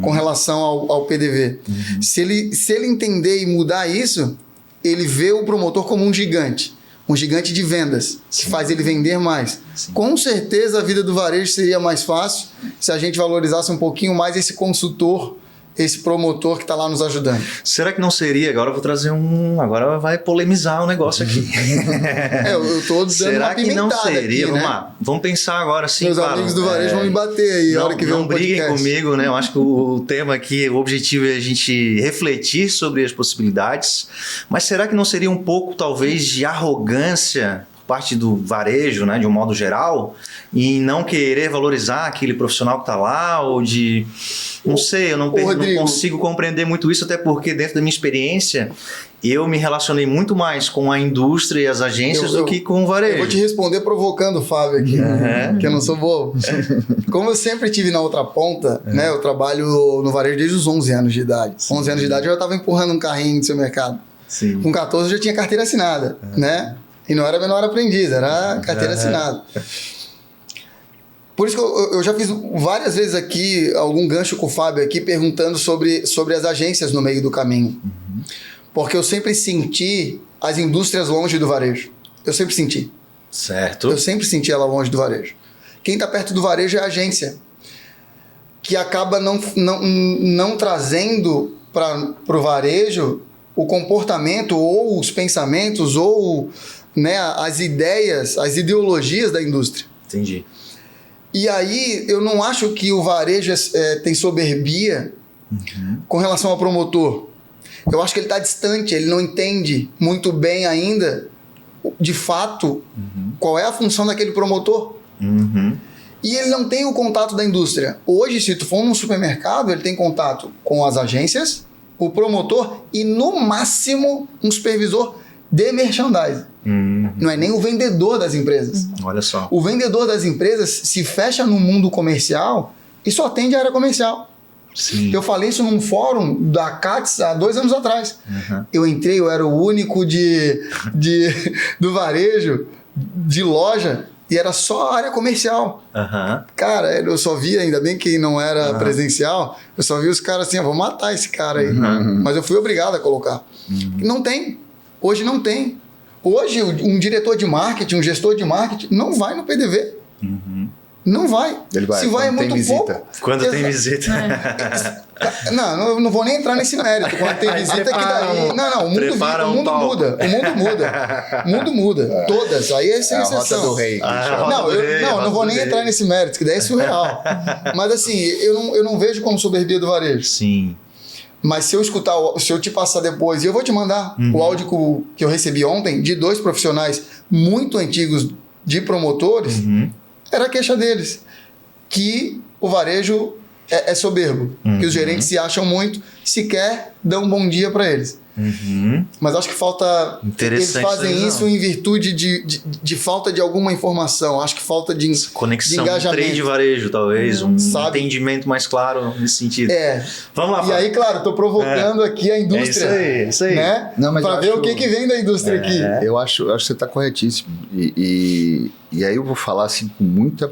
com relação ao PDV. Se ele entender e mudar isso, ele vê o promotor como um gigante de vendas, que faz ele vender mais. Com certeza a vida do varejo seria mais fácil se a gente valorizasse um pouquinho mais esse consultor, esse promotor que está lá nos ajudando. Será que não seria? Agora eu vou trazer agora vai polemizar o negócio aqui. Eu estou dando Será uma que não seria? aqui, Vamos né? lá. Vamos pensar agora sim. Meus amigos do varejo vão me bater aí não, a hora que vem não o podcast. briguem comigo, né? Eu acho que o tema aqui, o objetivo é a gente refletir sobre as possibilidades. Mas será que não seria um pouco, talvez, de arrogância parte do varejo, né, de um modo geral, e não querer valorizar aquele profissional que está lá, ou de... Não sei, eu não consigo compreender muito isso, até porque dentro da minha experiência, eu me relacionei muito mais com a indústria e as agências do que com o varejo. Eu vou te responder provocando o Fábio aqui, que eu não sou bobo. Como eu sempre estive na outra ponta, né, eu trabalho no varejo desde os 11 anos de idade. 11 anos de idade eu já estava empurrando um carrinho do seu mercado. Sim. Com 14 eu já tinha carteira assinada, né? E não era menor aprendiz, era carteira assinada. Por isso que eu já fiz várias vezes aqui algum gancho com o Fábio aqui perguntando sobre as agências no meio do caminho. Porque eu sempre senti as indústrias longe do varejo. Eu sempre senti. Certo. Eu sempre senti ela longe do varejo. Quem está perto do varejo é a agência, que acaba não trazendo para o varejo o comportamento ou os pensamentos ou, né, as ideias, as ideologias da indústria. Entendi. E aí, eu não acho que o varejo tem soberbia com relação ao promotor. Eu acho que ele está distante, ele não entende muito bem ainda, de fato, qual é a função daquele promotor. E ele não tem o contato da indústria. Hoje, se tu for num supermercado, ele tem contato com as agências, o promotor e, no máximo, um supervisor de merchandising. Não é nem o vendedor das empresas. Olha só. O vendedor das empresas se fecha no mundo comercial e só atende a área comercial. Sim. Eu falei isso num fórum da CATS há 2 anos atrás. Eu entrei, eu era o único do varejo, de loja, e era só a área comercial. Cara, eu só via, ainda bem que não era presencial, eu só vi os caras assim, vou matar esse cara aí. Mas eu fui obrigado a colocar. Não tem. Hoje não tem. Hoje, um diretor de marketing, um gestor de marketing, não vai no PDV. Não vai. Ele vai. Se vai é muito pouco. Quando tem visita. Não, eu não vou nem entrar nesse mérito. Quando tem visita, que daí... Não, o mundo muda. O mundo muda. Todas. Aí é sem exceção. A rota do rei. Não vou nem entrar nesse mérito, que daí é surreal. Mas assim, eu não vejo como soberbia do varejo. Sim. Mas se eu te passar depois, e eu vou te mandar o áudio que eu recebi ontem, de 2 profissionais muito antigos de promotores, era a queixa deles, que o varejo é soberbo, que os gerentes se acham muito, sequer dão um bom dia para eles. Mas acho que falta... Eles fazem isso em virtude de falta de alguma informação. Acho que falta de conexão, de engajamento. Trade e varejo, talvez. Entendimento mais claro nesse sentido. Vamos lá, E aí, claro, estou provocando aqui a indústria. É isso aí. Né? Para ver o que vem da indústria aqui. Eu acho que você está corretíssimo. E aí eu vou falar assim com muita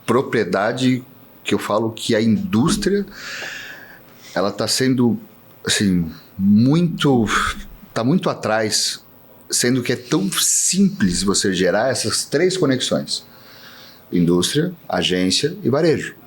propriedade, que eu falo que a indústria ela está sendo assim... Tá muito atrás, sendo que é tão simples você gerar essas 3 conexões: indústria, agência e varejo.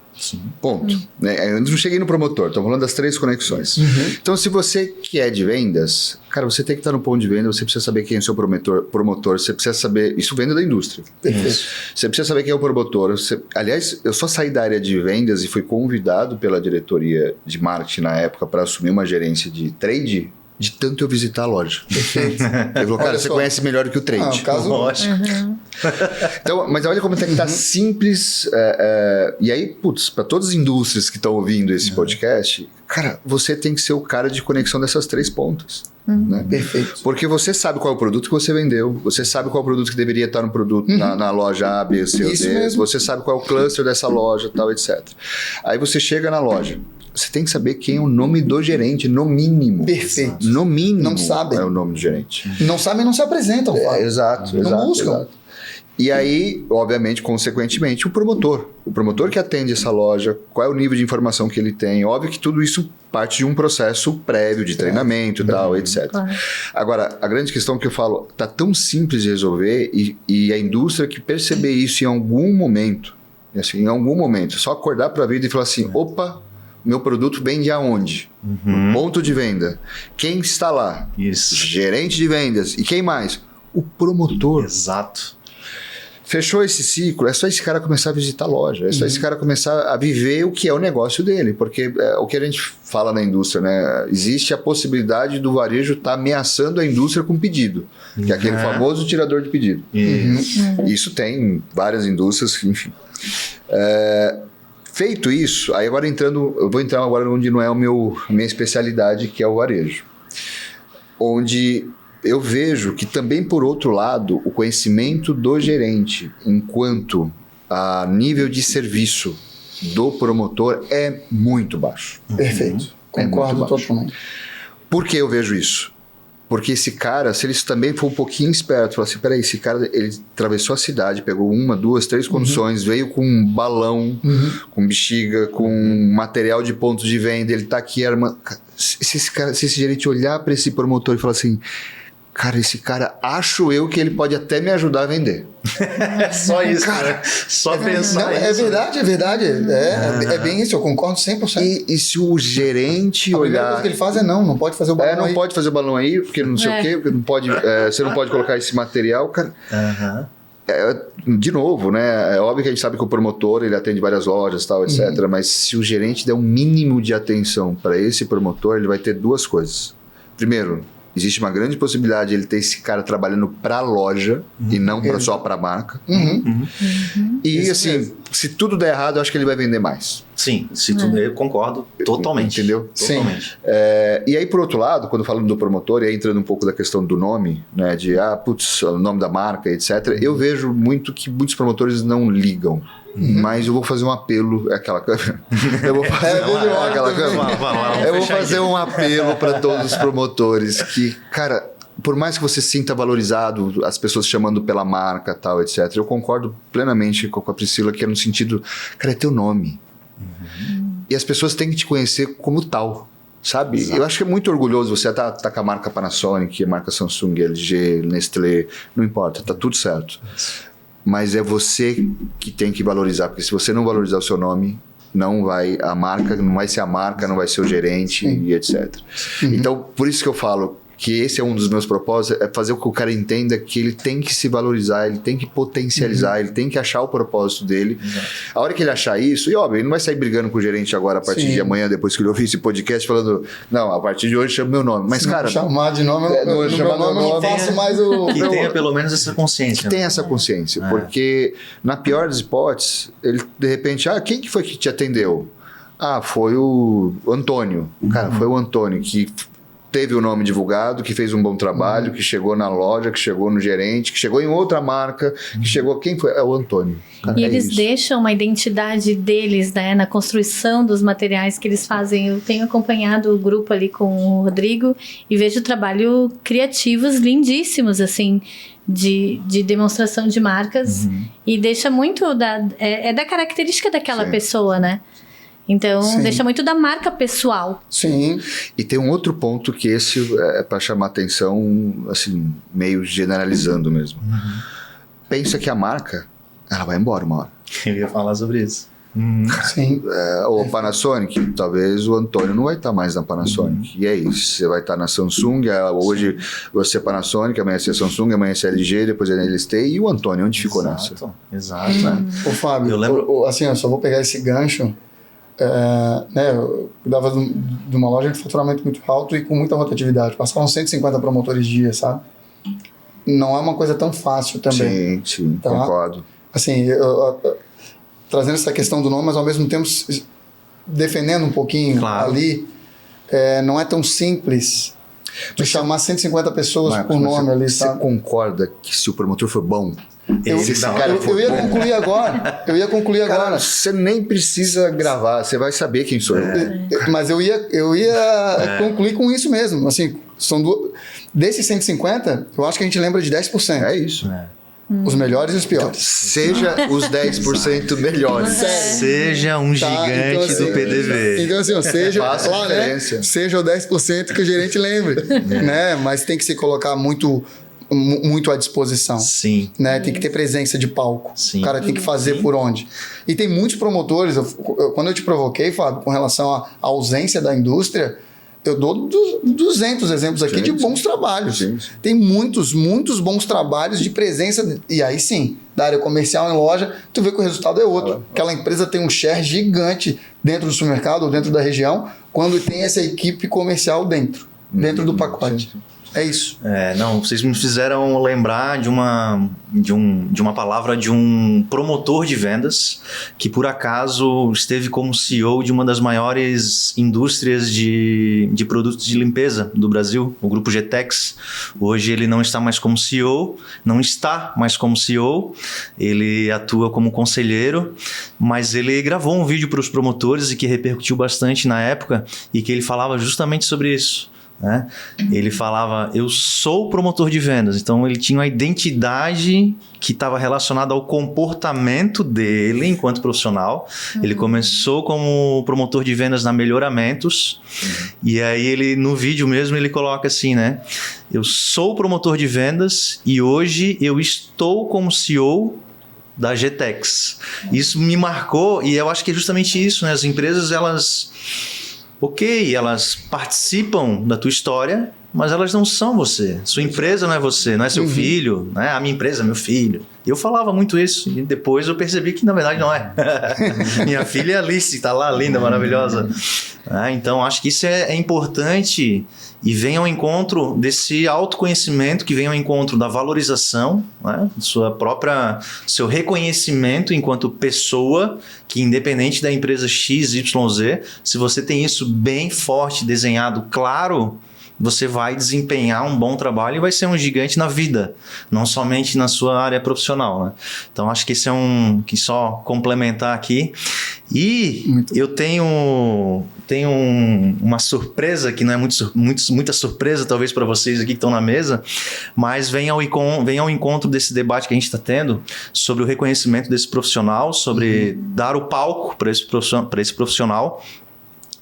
Ponto. Eu não cheguei no promotor, estou falando das 3 conexões. Então, se você que é de vendas, cara, você tem que estar no ponto de venda, você precisa saber quem é o seu promotor, você precisa saber, isso vende da indústria. Você precisa saber quem é o promotor. Aliás, eu só saí da área de vendas e fui convidado pela diretoria de marketing na época para assumir uma gerência de trade, de tanto eu visitar a loja. Ele falou, cara, você conhece melhor do que o trade. Lógico. Então, mas olha como é que tá simples. E aí, putz, para todas as indústrias que estão ouvindo esse podcast, cara, você tem que ser o cara de conexão dessas 3 pontas. Né? Perfeito. Porque você sabe qual é o produto que você vendeu, você sabe qual é o produto que deveria estar no produto na loja A, B, C ou Isso D, mesmo. você sabe qual é o cluster dessa loja, tal, etc. Aí você chega na loja, você tem que saber quem é o nome do gerente, no mínimo. Perfeito. No mínimo. Não sabem. É o nome do gerente. Não sabem, não se apresentam. Exato. Não buscam. Exato. E aí, obviamente, consequentemente, o promotor que atende essa loja, qual é o nível de informação que ele tem. Óbvio que tudo isso parte de um processo prévio de treinamento e tal, etc. Claro. Agora, a grande questão que eu falo, tá tão simples de resolver e a indústria que perceber isso em algum momento, só acordar para a vida e falar assim, opa, meu produto vende aonde? Ponto de venda. Quem está lá? Isso. Gerente de vendas. E quem mais? O promotor. Exato. Fechou esse ciclo, é só esse cara começar a visitar a loja, é só esse cara começar a viver o que é o negócio dele, porque o que a gente fala na indústria, né? Existe a possibilidade do varejo estar ameaçando a indústria com pedido, que é aquele famoso tirador de pedido. Isso tem em várias indústrias, enfim. Feito isso, aí agora eu vou entrar agora onde não é a minha especialidade, que é o varejo. Onde eu vejo que também, por outro lado, o conhecimento do gerente, enquanto a nível de serviço do promotor, é muito baixo. Perfeito. Concordo totalmente. Por que eu vejo isso? Porque esse cara, se ele também for um pouquinho esperto, falar assim, peraí, esse cara, ele atravessou a cidade, pegou 1, 2, 3 condições, veio com um balão, com bexiga, com material de ponto de venda, ele tá aqui armando... Se esse gerente olhar para esse promotor e falar assim, cara, esse cara, acho eu que ele pode até me ajudar a vender. Só isso, cara. Só pensar isso. É verdade. É bem isso, eu concordo 100%. E se o gerente a primeira olhar... coisa que ele faz não pode fazer o balão aí. Pode fazer o balão aí, porque não sei o quê, porque não pode, você não pode colocar esse material, cara. de novo, né? É óbvio que a gente sabe que o promotor ele atende várias lojas, tal, etc. Mas se o gerente der um mínimo de atenção para esse promotor, ele vai ter duas coisas. Primeiro, existe uma grande possibilidade de ele ter esse cara trabalhando para a loja e não só para a marca. E Isso assim, mesmo. se tudo der errado, eu acho que ele vai vender mais. Sim, se tudo, eu concordo totalmente. Entendeu? Totalmente. E aí, por outro lado, quando falando do promotor, e aí entrando um pouco da questão do nome, né, de, o nome da marca, etc., eu vejo muito que muitos promotores não ligam. Mas eu vou fazer um apelo, aquela câmera. Eu vou fazer aquela câmera. Eu vou fazer um apelo para todos os promotores que, cara, por mais que você sinta valorizado, as pessoas chamando pela marca, tal, etc., eu concordo plenamente com a Priscila, que é no sentido, cara, é teu nome. E as pessoas têm que te conhecer como tal, sabe? Exato. Eu acho que é muito orgulhoso você tá com a marca Panasonic, a marca Samsung, LG, Nestlé, não importa, tá tudo certo. Mas é você que tem que valorizar, porque se você não valorizar o seu nome, não vai ser a marca, não vai ser o gerente e etc. Então, por isso que eu falo que esse é um dos meus propósitos, é fazer com que o cara entenda que ele tem que se valorizar, ele tem que potencializar, ele tem que achar o propósito dele. A hora que ele achar isso, e óbvio, ele não vai sair brigando com o gerente agora a partir de amanhã, depois que ele ouvir esse podcast, falando, não, a partir de hoje chama meu nome. Mas, cara... chamar de nome, eu não faço mais o... Que tenha pelo menos essa consciência. Que tenha essa consciência, porque na pior das hipóteses, ele de repente, quem que foi que te atendeu? Foi o Antônio. Cara, foi o Antônio que... teve o nome divulgado, que fez um bom trabalho, que chegou na loja, que chegou no gerente, que chegou em outra marca, que chegou... Quem foi? É o Antônio. Cara, e eles deixam uma identidade deles, né, na construção dos materiais que eles fazem. Eu tenho acompanhado o grupo ali com o Rodrigo e vejo trabalho criativos lindíssimos, assim, de demonstração de marcas. E deixa muito da característica daquela pessoa, né? Então, deixa muito da marca pessoal. Sim. E tem um outro ponto que esse é para chamar atenção, assim, meio generalizando mesmo. Pensa que a marca, ela vai embora uma hora. Eu ia falar sobre isso. Sim. O Panasonic, talvez o Antônio não vai estar mais na Panasonic. E é isso, você vai estar na Samsung, hoje você é Panasonic, amanhã você é Samsung, amanhã você é LG, depois é LST, e o Antônio, onde ficou nessa? Exato. Ô Fábio, eu lembro... assim, eu só vou pegar esse gancho. Eu cuidava de uma loja de faturamento muito alto e com muita rotatividade. Passavam 150 promotores dia, sabe? Não é uma coisa tão fácil também. Sim, concordo. Assim, trazendo essa questão do nome, mas ao mesmo tempo defendendo um pouquinho ali, não é tão simples de chamar 150 pessoas por nome ali, sabe? Você concorda que se o promotor for bom... Eu ia concluir agora. Você nem precisa gravar, você vai saber quem sou eu. Mas eu ia concluir com isso mesmo. Assim, desses 150, eu acho que a gente lembra de 10%. É isso. Os melhores e os piores. Então, seja os 10% melhores. Seja um gigante então, assim, do PDV. Então, assim, seja o 10% que o gerente lembre. Né? Mas tem que se colocar muito à disposição. Sim. Né? Tem que ter presença de palco. Sim. O cara tem que fazer por onde. E tem muitos promotores, quando eu te provoquei, Fábio, com relação à ausência da indústria, eu dou 200 exemplos aqui de bons trabalhos. Sim. Tem muitos bons trabalhos de presença, e aí sim, da área comercial em loja, tu vê que o resultado é outro. Aquela empresa tem um share gigante dentro do supermercado ou dentro da região, quando tem essa equipe comercial dentro do pacote. É isso. Não, vocês me fizeram lembrar de uma palavra de um promotor de vendas que, por acaso, esteve como CEO de uma das maiores indústrias de produtos de limpeza do Brasil, o Grupo Getex. Hoje ele não está mais como CEO, ele atua como conselheiro, mas ele gravou um vídeo para os promotores e que repercutiu bastante na época e que ele falava justamente sobre isso. Né? Ele falava, eu sou promotor de vendas, então ele tinha uma identidade que estava relacionada ao comportamento dele enquanto profissional. Ele começou como promotor de vendas na Melhoramentos, e aí ele, no vídeo mesmo, ele coloca assim, né? Eu sou promotor de vendas e hoje eu estou como CEO da Getex. Isso me marcou e eu acho que é justamente isso, né? As empresas, elas participam da tua história, mas elas não são você. Sua empresa não é você, não é seu filho, né? A minha empresa é meu filho. Eu falava muito isso e depois eu percebi que na verdade não é. Minha filha é Alice, tá lá, linda, maravilhosa. Então acho que isso é importante e vem ao encontro desse autoconhecimento, que vem ao encontro da valorização, né? Seu reconhecimento enquanto pessoa, que independente da empresa XYZ, se você tem isso bem forte, desenhado, claro, você vai desempenhar um bom trabalho e vai ser um gigante na vida, não somente na sua área profissional, né? Então acho que esse é que só complementar aqui. E eu tenho uma surpresa que não é muita surpresa talvez para vocês aqui que estão na mesa, mas vem ao encontro desse debate que a gente está tendo sobre o reconhecimento desse profissional, sobre dar o palco para esse profissional,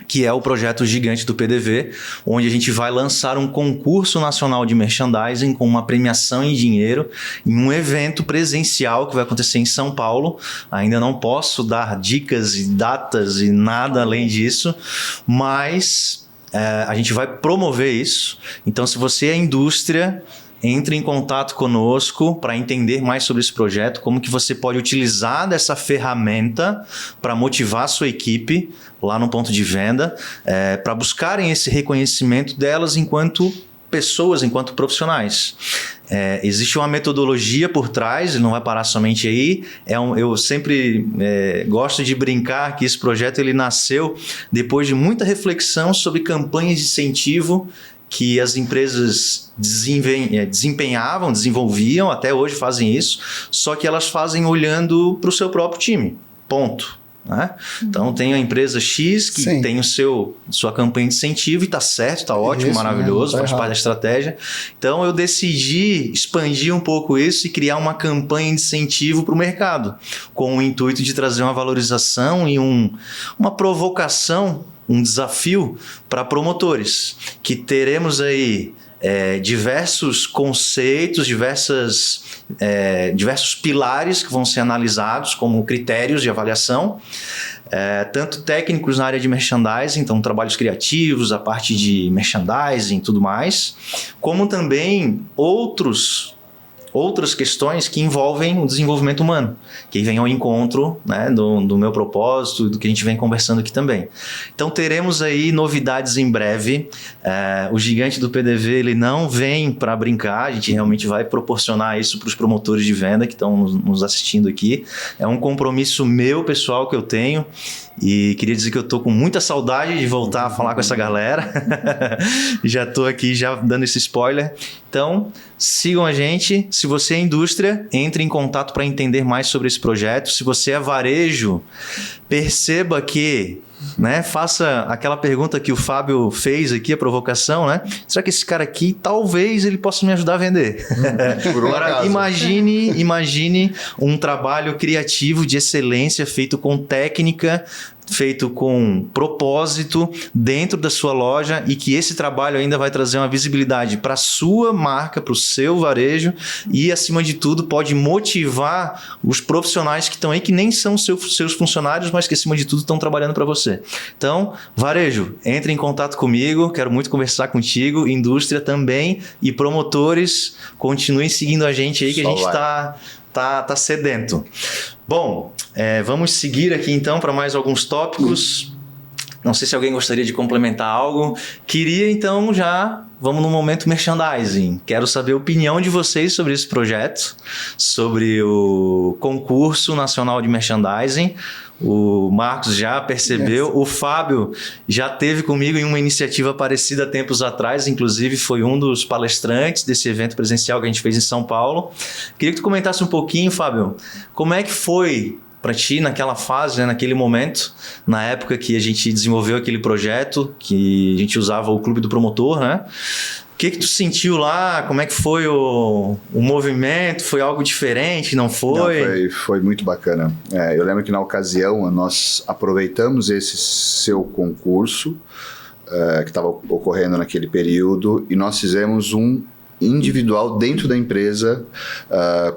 que é o projeto gigante do PDV, onde a gente vai lançar um concurso nacional de merchandising com uma premiação em dinheiro em um evento presencial que vai acontecer em São Paulo. Ainda não posso dar dicas e datas e nada além disso, mas a gente vai promover isso. Então, se você é indústria, entre em contato conosco para entender mais sobre esse projeto, como que você pode utilizar dessa ferramenta para motivar a sua equipe lá no ponto de venda, para buscarem esse reconhecimento delas enquanto pessoas, enquanto profissionais. Existe uma metodologia por trás, ele não vai parar somente aí. Eu sempre gosto de brincar que esse projeto ele nasceu depois de muita reflexão sobre campanhas de incentivo que as empresas desenvolviam, até hoje fazem isso, só que elas fazem olhando para o seu próprio time, ponto. Né? Então tem a empresa X que tem sua campanha de incentivo e está certo, está ótimo, maravilhoso, faz parte da estratégia. Então eu decidi expandir um pouco isso e criar uma campanha de incentivo para o mercado, com o intuito de trazer uma valorização e uma provocação, um desafio para promotores, que teremos aí diversos conceitos, diversos pilares que vão ser analisados como critérios de avaliação, tanto técnicos na área de merchandising, então trabalhos criativos, a parte de merchandising e tudo mais, como também outras questões que envolvem o desenvolvimento humano, que vem ao encontro, né, do meu propósito, do que a gente vem conversando aqui também. Então teremos aí novidades em breve. O gigante do PDV ele não vem para brincar, a gente realmente vai proporcionar isso para os promotores de venda que estão nos assistindo aqui. É um compromisso meu, pessoal, que eu tenho. E queria dizer que eu tô com muita saudade de voltar a falar com essa galera. Já tô aqui já dando esse spoiler. Então, sigam a gente. Se você é indústria, entre em contato para entender mais sobre esse projeto. Se você é varejo, perceba que, né, faça aquela pergunta que o Fábio fez aqui, a provocação, né? Será que esse cara aqui, talvez ele possa me ajudar a vender? Agora, imagine um trabalho criativo de excelência feito com técnica, feito com propósito dentro da sua loja e que esse trabalho ainda vai trazer uma visibilidade para a sua marca, para o seu varejo e, acima de tudo, pode motivar os profissionais que estão aí, que nem são seus funcionários, mas que, acima de tudo, estão trabalhando para você. Então, varejo, entre em contato comigo, quero muito conversar contigo, indústria também e promotores, continuem seguindo a gente aí que a gente tá sedento. Bom, vamos seguir aqui então para mais alguns tópicos. Não sei se alguém gostaria de complementar algo. Queria então vamos no momento merchandising. Quero saber a opinião de vocês sobre esse projeto, sobre o concurso nacional de merchandising. O Marcos já percebeu, o Fábio já teve comigo em uma iniciativa parecida há tempos atrás, inclusive foi um dos palestrantes desse evento presencial que a gente fez em São Paulo. Queria que tu comentasse um pouquinho, Fábio, como é que foi para ti naquela fase, né, naquele momento, na época que a gente desenvolveu aquele projeto, que a gente usava o Clube do Promotor, né? O que tu sentiu lá? Como é que foi o movimento? Foi algo diferente? Não foi? Não, foi muito bacana. Eu lembro que na ocasião nós aproveitamos esse seu concurso que estava ocorrendo naquele período e nós fizemos um individual dentro da empresa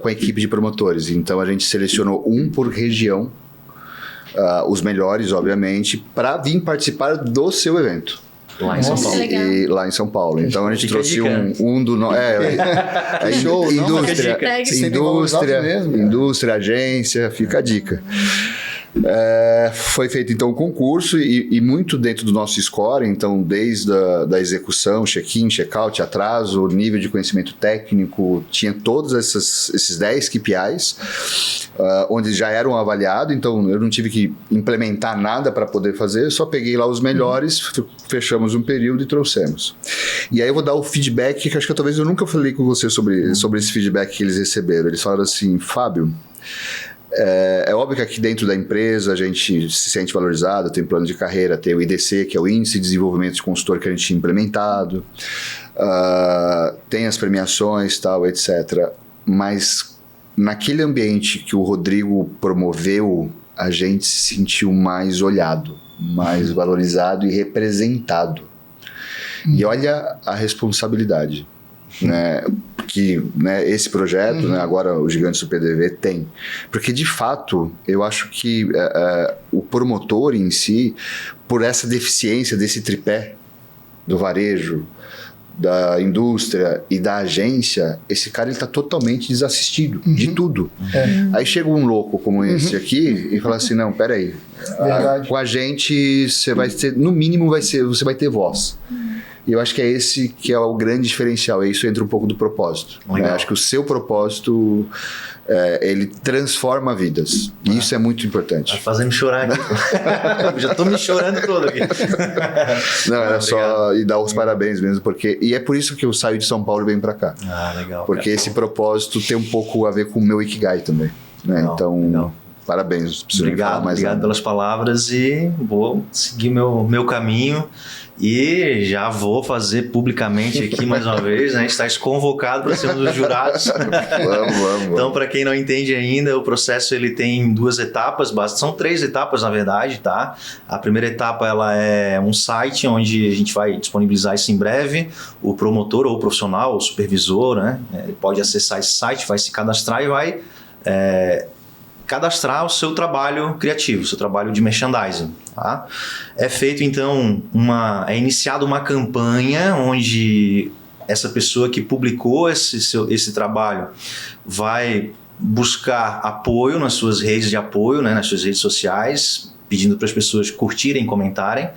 com a equipe de promotores. Então a gente selecionou um por região, os melhores, obviamente, para vir participar do seu evento. Lá em São Nossa, Paulo. que legal. E lá em São Paulo. Então a gente Fica a trouxe dica. um do... Show, não, mas indústria, tem que ser valorizado mesmo, cara. indústria, agência, fica a dica. Foi feito então o concurso e muito dentro do nosso score, então desde da execução, check-in, check-out, atraso, nível de conhecimento técnico, tinha todos esses 10 KPIs, onde já eram avaliados, então eu não tive que implementar nada para poder fazer, só peguei lá os melhores, fechamos um período e trouxemos. E aí eu vou dar o feedback, que acho que talvez eu nunca falei com você sobre esse feedback que eles receberam. Eles falaram assim, Fábio, é óbvio que aqui dentro da empresa a gente se sente valorizado, tem plano de carreira, tem o IDC, que é o Índice de Desenvolvimento de Consultor que a gente tinha implementado, tem as premiações, tal, etc. Mas naquele ambiente que o Rodrigo promoveu, a gente se sentiu mais olhado, mais valorizado e representado. E olha a responsabilidade, né, que, né, esse projeto, né, agora o Gigantes do PDV tem. Porque, de fato, eu acho que o promotor em si, por essa deficiência desse tripé do varejo, da indústria e da agência, esse cara está totalmente desassistido de tudo. Aí chega um louco como esse aqui e fala assim, não, peraí, com a gente você vai ter, no mínimo você vai ter voz. E eu acho que é esse que é o grande diferencial. E isso entra um pouco do propósito. Né? Acho que o seu propósito, ele transforma vidas. E isso é muito importante. Tá fazendo chorar aqui. Já tô me chorando todo aqui. Não, era só e dar os parabéns mesmo. E é por isso que eu saio de São Paulo e venho pra cá. Legal. Porque esse propósito tem um pouco a ver com o meu Ikigai também. Né? Legal, então, legal. Parabéns. Obrigado pelas palavras e vou seguir meu caminho. E já vou fazer publicamente aqui mais uma vez, né? A gente está convocado para ser um dos jurados. Vamos. Então, para quem não entende ainda, o processo ele tem 2 etapas, são 3 etapas na verdade, tá? A primeira etapa ela é um site onde a gente vai disponibilizar isso em breve. O promotor ou o profissional, o supervisor, né? Ele pode acessar esse site, vai se cadastrar e vai cadastrar o seu trabalho criativo, seu trabalho de merchandising. Tá? É feito então é iniciada uma campanha onde essa pessoa que publicou esse trabalho vai buscar apoio nas suas redes de apoio, né, nas suas redes sociais, pedindo para as pessoas curtirem e comentarem.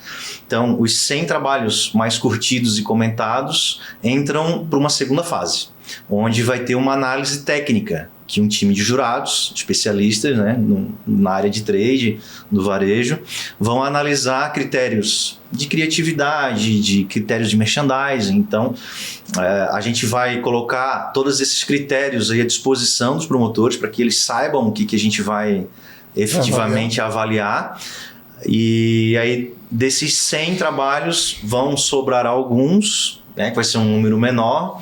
Então, os 100 trabalhos mais curtidos e comentados entram para uma segunda fase, onde vai ter uma análise técnica, que um time de jurados, especialistas, né, na área de trade, do varejo, vão analisar critérios de criatividade, de critérios de merchandising. Então, a gente vai colocar todos esses critérios aí à disposição dos promotores para que eles saibam o que a gente vai efetivamente avaliar. E aí, desses 100 trabalhos, vão sobrar alguns, né, que vai ser um número menor,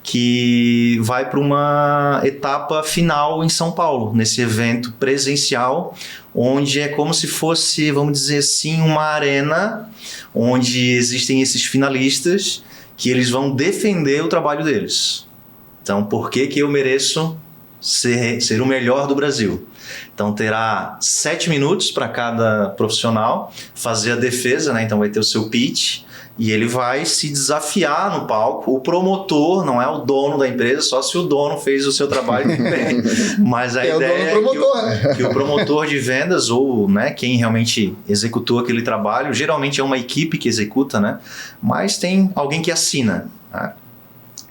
que vai para uma etapa final em São Paulo, nesse evento presencial, onde é como se fosse, vamos dizer assim, uma arena onde existem esses finalistas que eles vão defender o trabalho deles. Então, por que eu mereço ser o melhor do Brasil? Então, terá 7 minutos para cada profissional fazer a defesa, né? Então, vai ter o seu pitch, e ele vai se desafiar no palco. O promotor não é o dono da empresa, só se o dono fez o seu trabalho bem. Mas a ideia é que o promotor de vendas ou, né, quem realmente executou aquele trabalho, geralmente é uma equipe que executa, né, mas tem alguém que assina. Né?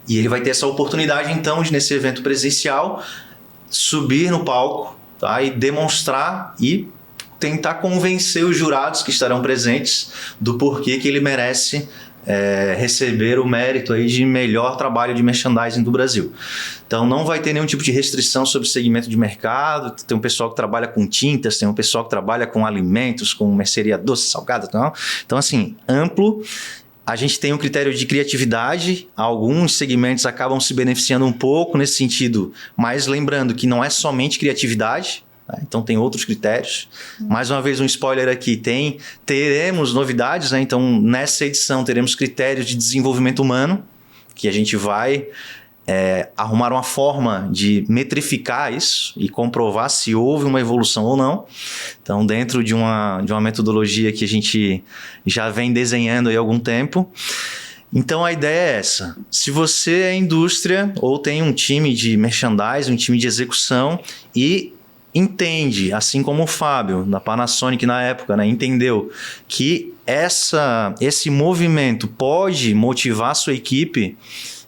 E ele vai ter essa oportunidade, então, de nesse evento presencial, subir no palco, tá, e demonstrar e tentar convencer os jurados que estarão presentes do porquê que ele merece receber o mérito aí de melhor trabalho de merchandising do Brasil. Então não vai ter nenhum tipo de restrição sobre segmento de mercado. Tem um pessoal que trabalha com tintas, tem um pessoal que trabalha com alimentos, com mercearia doce, salgada, tal. Então assim, amplo. A gente tem um critério de criatividade, alguns segmentos acabam se beneficiando um pouco nesse sentido, mas lembrando que não é somente criatividade. Então tem outros critérios. Mais uma vez um spoiler aqui, teremos novidades, né? Então nessa edição teremos critérios de desenvolvimento humano, que a gente vai arrumar uma forma de metrificar isso e comprovar se houve uma evolução ou não. Então, dentro de uma metodologia que a gente já vem desenhando aí há algum tempo. Então, a ideia é essa. Se você é indústria ou tem um time de merchandising, um time de execução e entende, assim como o Fábio, da Panasonic na época, né, entendeu que esse movimento pode motivar a sua equipe,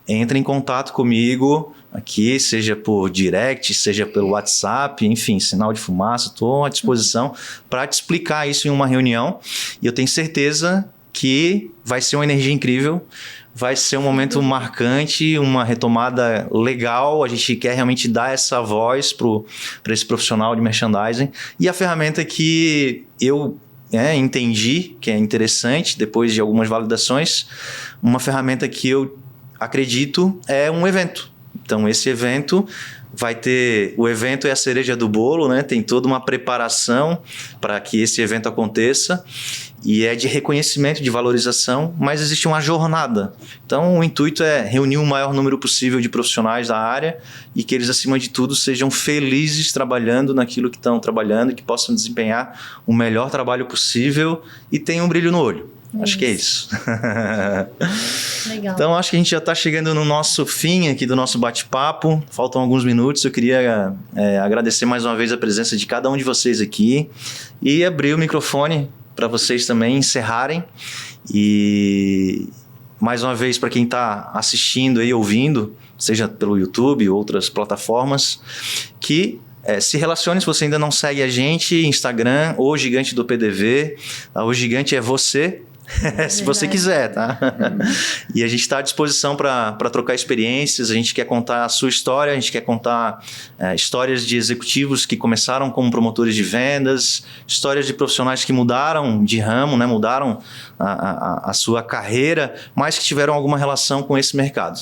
entre em contato comigo aqui, seja por direct, seja pelo WhatsApp, enfim, sinal de fumaça, estou à disposição para te explicar isso em uma reunião. E eu tenho certeza que vai ser uma energia incrível, vai ser um momento marcante, uma retomada legal. A gente quer realmente dar essa voz para esse profissional de merchandising. E a ferramenta que eu entendi que é interessante, depois de algumas validações, uma ferramenta que eu acredito é um evento. Então, esse evento vai ter... O evento é a cereja do bolo, né? Tem toda uma preparação para que esse evento aconteça e é de reconhecimento, de valorização, mas existe uma jornada. Então, o intuito é reunir o maior número possível de profissionais da área e que eles, acima de tudo, sejam felizes trabalhando naquilo que estão trabalhando, que possam desempenhar o melhor trabalho possível e tenham um brilho no olho. Acho que é isso. Legal. Então, acho que a gente já está chegando no nosso fim aqui do nosso bate-papo. Faltam alguns minutos. Eu queria agradecer mais uma vez a presença de cada um de vocês aqui e abrir o microfone para vocês também encerrarem. E mais uma vez, para quem está assistindo e ouvindo, seja pelo YouTube ou outras plataformas, que se relacione. Se você ainda não segue a gente, Instagram, O Gigante do PDV. O Gigante é você. Se você quiser, tá? E a gente está à disposição para trocar experiências. A gente quer contar a sua história, a gente quer contar histórias de executivos que começaram como promotores de vendas, histórias de profissionais que mudaram de ramo, né? Mudaram a sua carreira, mas que tiveram alguma relação com esse mercado.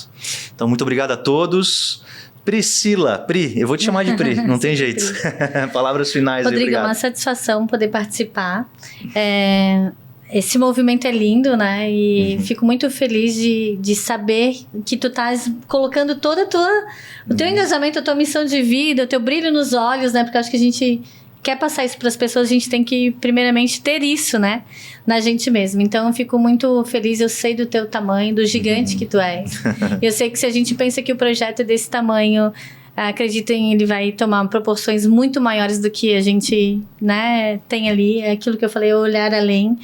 Então, muito obrigado a todos. Priscila, Pri, eu vou te chamar de Pri, não tem jeito. Palavras finais. Rodrigo, obrigado. É uma satisfação poder participar. Esse movimento é lindo, né? E fico muito feliz de saber que tu estás colocando todo o teu engajamento, a tua missão de vida, o teu brilho nos olhos, né? Porque eu acho que a gente quer passar isso para as pessoas, a gente tem que, primeiramente, ter isso, né? Na gente mesmo. Então, eu fico muito feliz, eu sei do teu tamanho, do gigante que tu és. Eu sei que se a gente pensa que o projeto é desse tamanho, acreditem, ele vai tomar proporções muito maiores do que a gente, né, tem ali. É aquilo que eu falei, olhar além.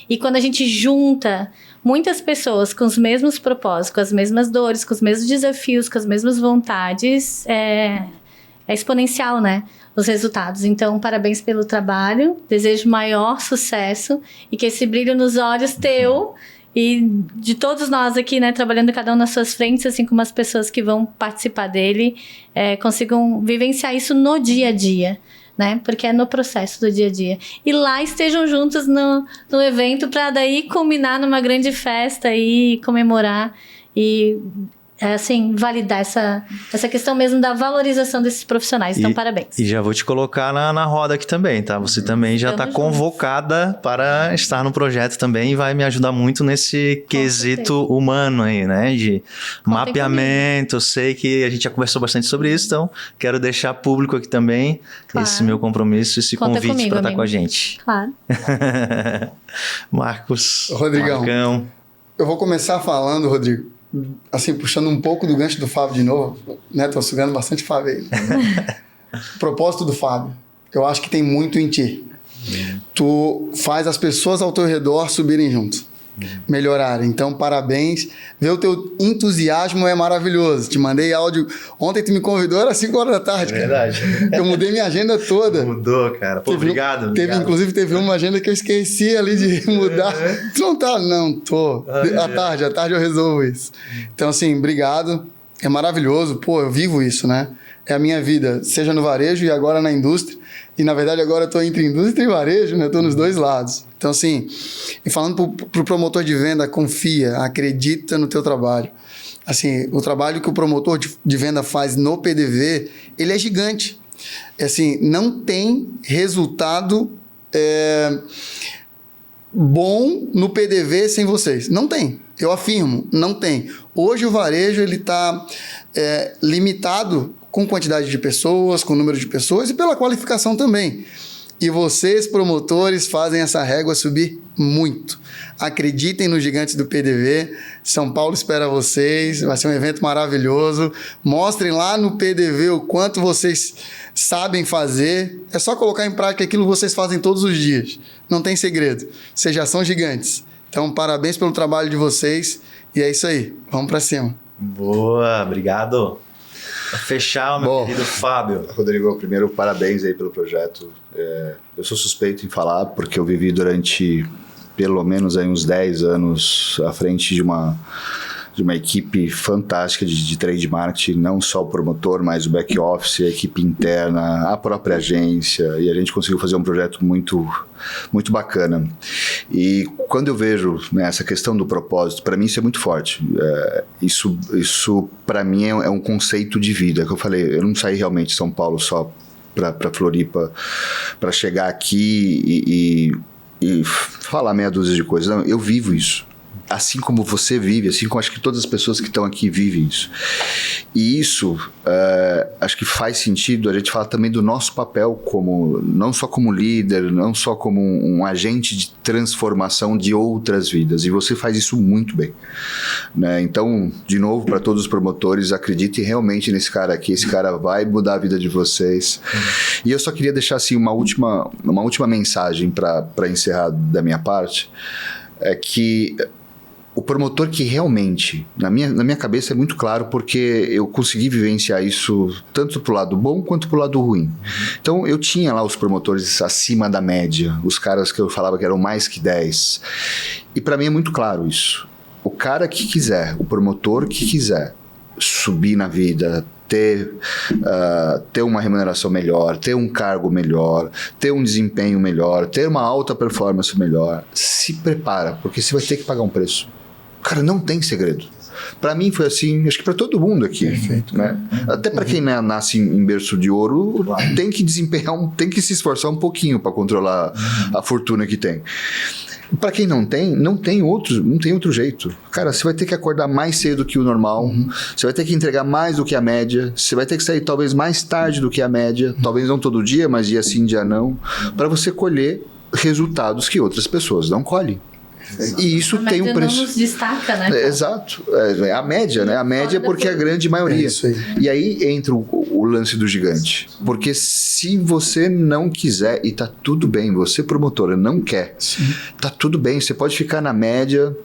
E quando a gente junta muitas pessoas com os mesmos propósitos, com as mesmas dores, com os mesmos desafios, com as mesmas vontades, é exponencial, né? Os resultados. Então, parabéns pelo trabalho, desejo maior sucesso e que esse brilho nos olhos teu e de todos nós aqui, né, trabalhando cada um nas suas frentes, assim como as pessoas que vão participar dele, consigam vivenciar isso no dia a dia, né? Porque é no processo do dia a dia. E lá estejam juntos no evento para daí culminar numa grande festa e comemorar e assim, validar essa questão mesmo da valorização desses profissionais. Então, parabéns. E já vou te colocar na roda aqui também, tá? Você também já está convocada para estar no projeto também e vai me ajudar muito nesse quesito humano aí, né? De mapeamento. Eu sei que a gente já conversou bastante sobre isso, então quero deixar público aqui também esse meu compromisso, esse convite para estar com a gente. Claro. Marcos. Rodrigão. Marcão. Eu vou começar falando, Rodrigo, assim, puxando um pouco do gancho do Fábio de novo, né? Tô sugando bastante Fábio aí. O propósito do Fábio, eu acho que tem muito em ti. Tu faz as pessoas ao teu redor subirem junto, melhorarem. Então, parabéns. Ver o teu entusiasmo é maravilhoso. Te mandei áudio. Ontem tu me convidou, era 5 horas da tarde. Cara. Verdade. Eu mudei minha agenda toda. Mudou, cara. Pô, obrigado. Inclusive, teve uma agenda que eu esqueci ali de mudar. Tu não tá? Não, tô. À tarde eu resolvo isso. Então, assim, obrigado. É maravilhoso. Pô, eu vivo isso, né? É a minha vida, seja no varejo e agora na indústria. E, na verdade, agora eu tô entre indústria e varejo, né? Eu tô nos dois lados. Então, assim, e falando pro promotor de venda, confia, acredita no teu trabalho. Assim, o trabalho que o promotor de venda faz no PDV, ele é gigante. Assim, não tem resultado bom no PDV sem vocês. Não tem. Eu afirmo, não tem. Hoje o varejo ele está limitado com quantidade de pessoas, com número de pessoas e pela qualificação também. E vocês, promotores, fazem essa régua subir muito. Acreditem nos gigantes do PDV. São Paulo espera vocês. Vai ser um evento maravilhoso. Mostrem lá no PDV o quanto vocês sabem fazer. É só colocar em prática aquilo que vocês fazem todos os dias. Não tem segredo. Vocês já são gigantes. Então, parabéns pelo trabalho de vocês. E é isso aí. Vamos para cima. Boa, obrigado. Pra fechar, meu querido Fábio. Rodrigo, primeiro, parabéns aí pelo projeto. Eu sou suspeito em falar, porque eu vivi durante pelo menos aí uns 10 anos à frente de uma equipe fantástica de trade marketing, não só o promotor, mas o back office, a equipe interna, a própria agência, e a gente conseguiu fazer um projeto muito, muito bacana. E quando eu vejo, né, essa questão do propósito, para mim isso é muito forte. Isso para mim é um conceito de vida, que eu falei, eu não saí realmente de São Paulo só para Floripa, para chegar aqui e falar meia dúzia de coisas. Não, eu vivo isso. Assim como você vive, assim como acho que todas as pessoas que estão aqui vivem isso. E isso, acho que faz sentido a gente falar também do nosso papel não só como líder, não só como um agente de transformação de outras vidas. E você faz isso muito bem, né? Então, de novo, para todos os promotores, acreditem realmente nesse cara aqui. Esse cara vai mudar a vida de vocês. E eu só queria deixar assim, uma última mensagem para encerrar da minha parte, é que o promotor que realmente, na minha cabeça é muito claro, porque eu consegui vivenciar isso tanto pro lado bom quanto pro lado ruim. Então eu tinha lá os promotores acima da média, os caras que eu falava que eram mais que 10. E para mim é muito claro isso. O cara que quiser, o promotor que quiser subir na vida, ter uma remuneração melhor, ter um cargo melhor, ter um desempenho melhor, ter uma alta performance melhor, se prepara, porque você vai ter que pagar um preço. Cara, não tem segredo. Para mim foi assim, acho que para todo mundo aqui. Perfeito, né? Até para quem nasce em berço de ouro, tem que tem que se esforçar um pouquinho para controlar a fortuna que tem. Para quem não tem outro jeito. Cara, você vai ter que acordar mais cedo que o normal, você vai ter que entregar mais do que a média, você vai ter que sair talvez mais tarde do que a média, talvez não todo dia, mas dia sim, dia não, para você colher resultados que outras pessoas não colhem. E isso tem um preço. Não nos destaca, né? Exato. É a média, né? A média é porque é a grande maioria. Isso aí. E aí entra o lance do gigante. Porque se você não quiser, e tá tudo bem, você promotora não quer, tá tudo bem, você pode ficar na média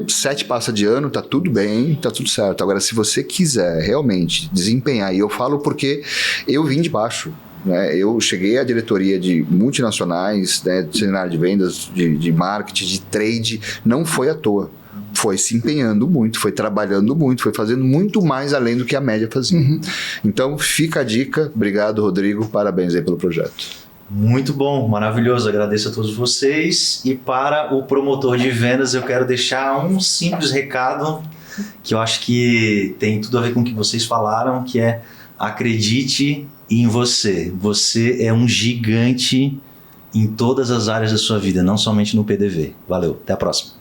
7 passa de ano, tá tudo bem, tá tudo certo. Agora, se você quiser realmente desempenhar, e eu falo porque eu vim de baixo, né? Eu cheguei à diretoria de multinacionais, né, de cenário de vendas, de marketing, de trade, não foi à toa. Foi se empenhando muito, foi trabalhando muito, foi fazendo muito mais além do que a média fazia. Então, fica a dica. Obrigado, Rodrigo. Parabéns aí pelo projeto. Muito bom, maravilhoso. Agradeço a todos vocês. E para o promotor de vendas, eu quero deixar um simples recado que eu acho que tem tudo a ver com o que vocês falaram, que é: acredite em você. Você é um gigante em todas as áreas da sua vida, não somente no PDV. Valeu, até a próxima.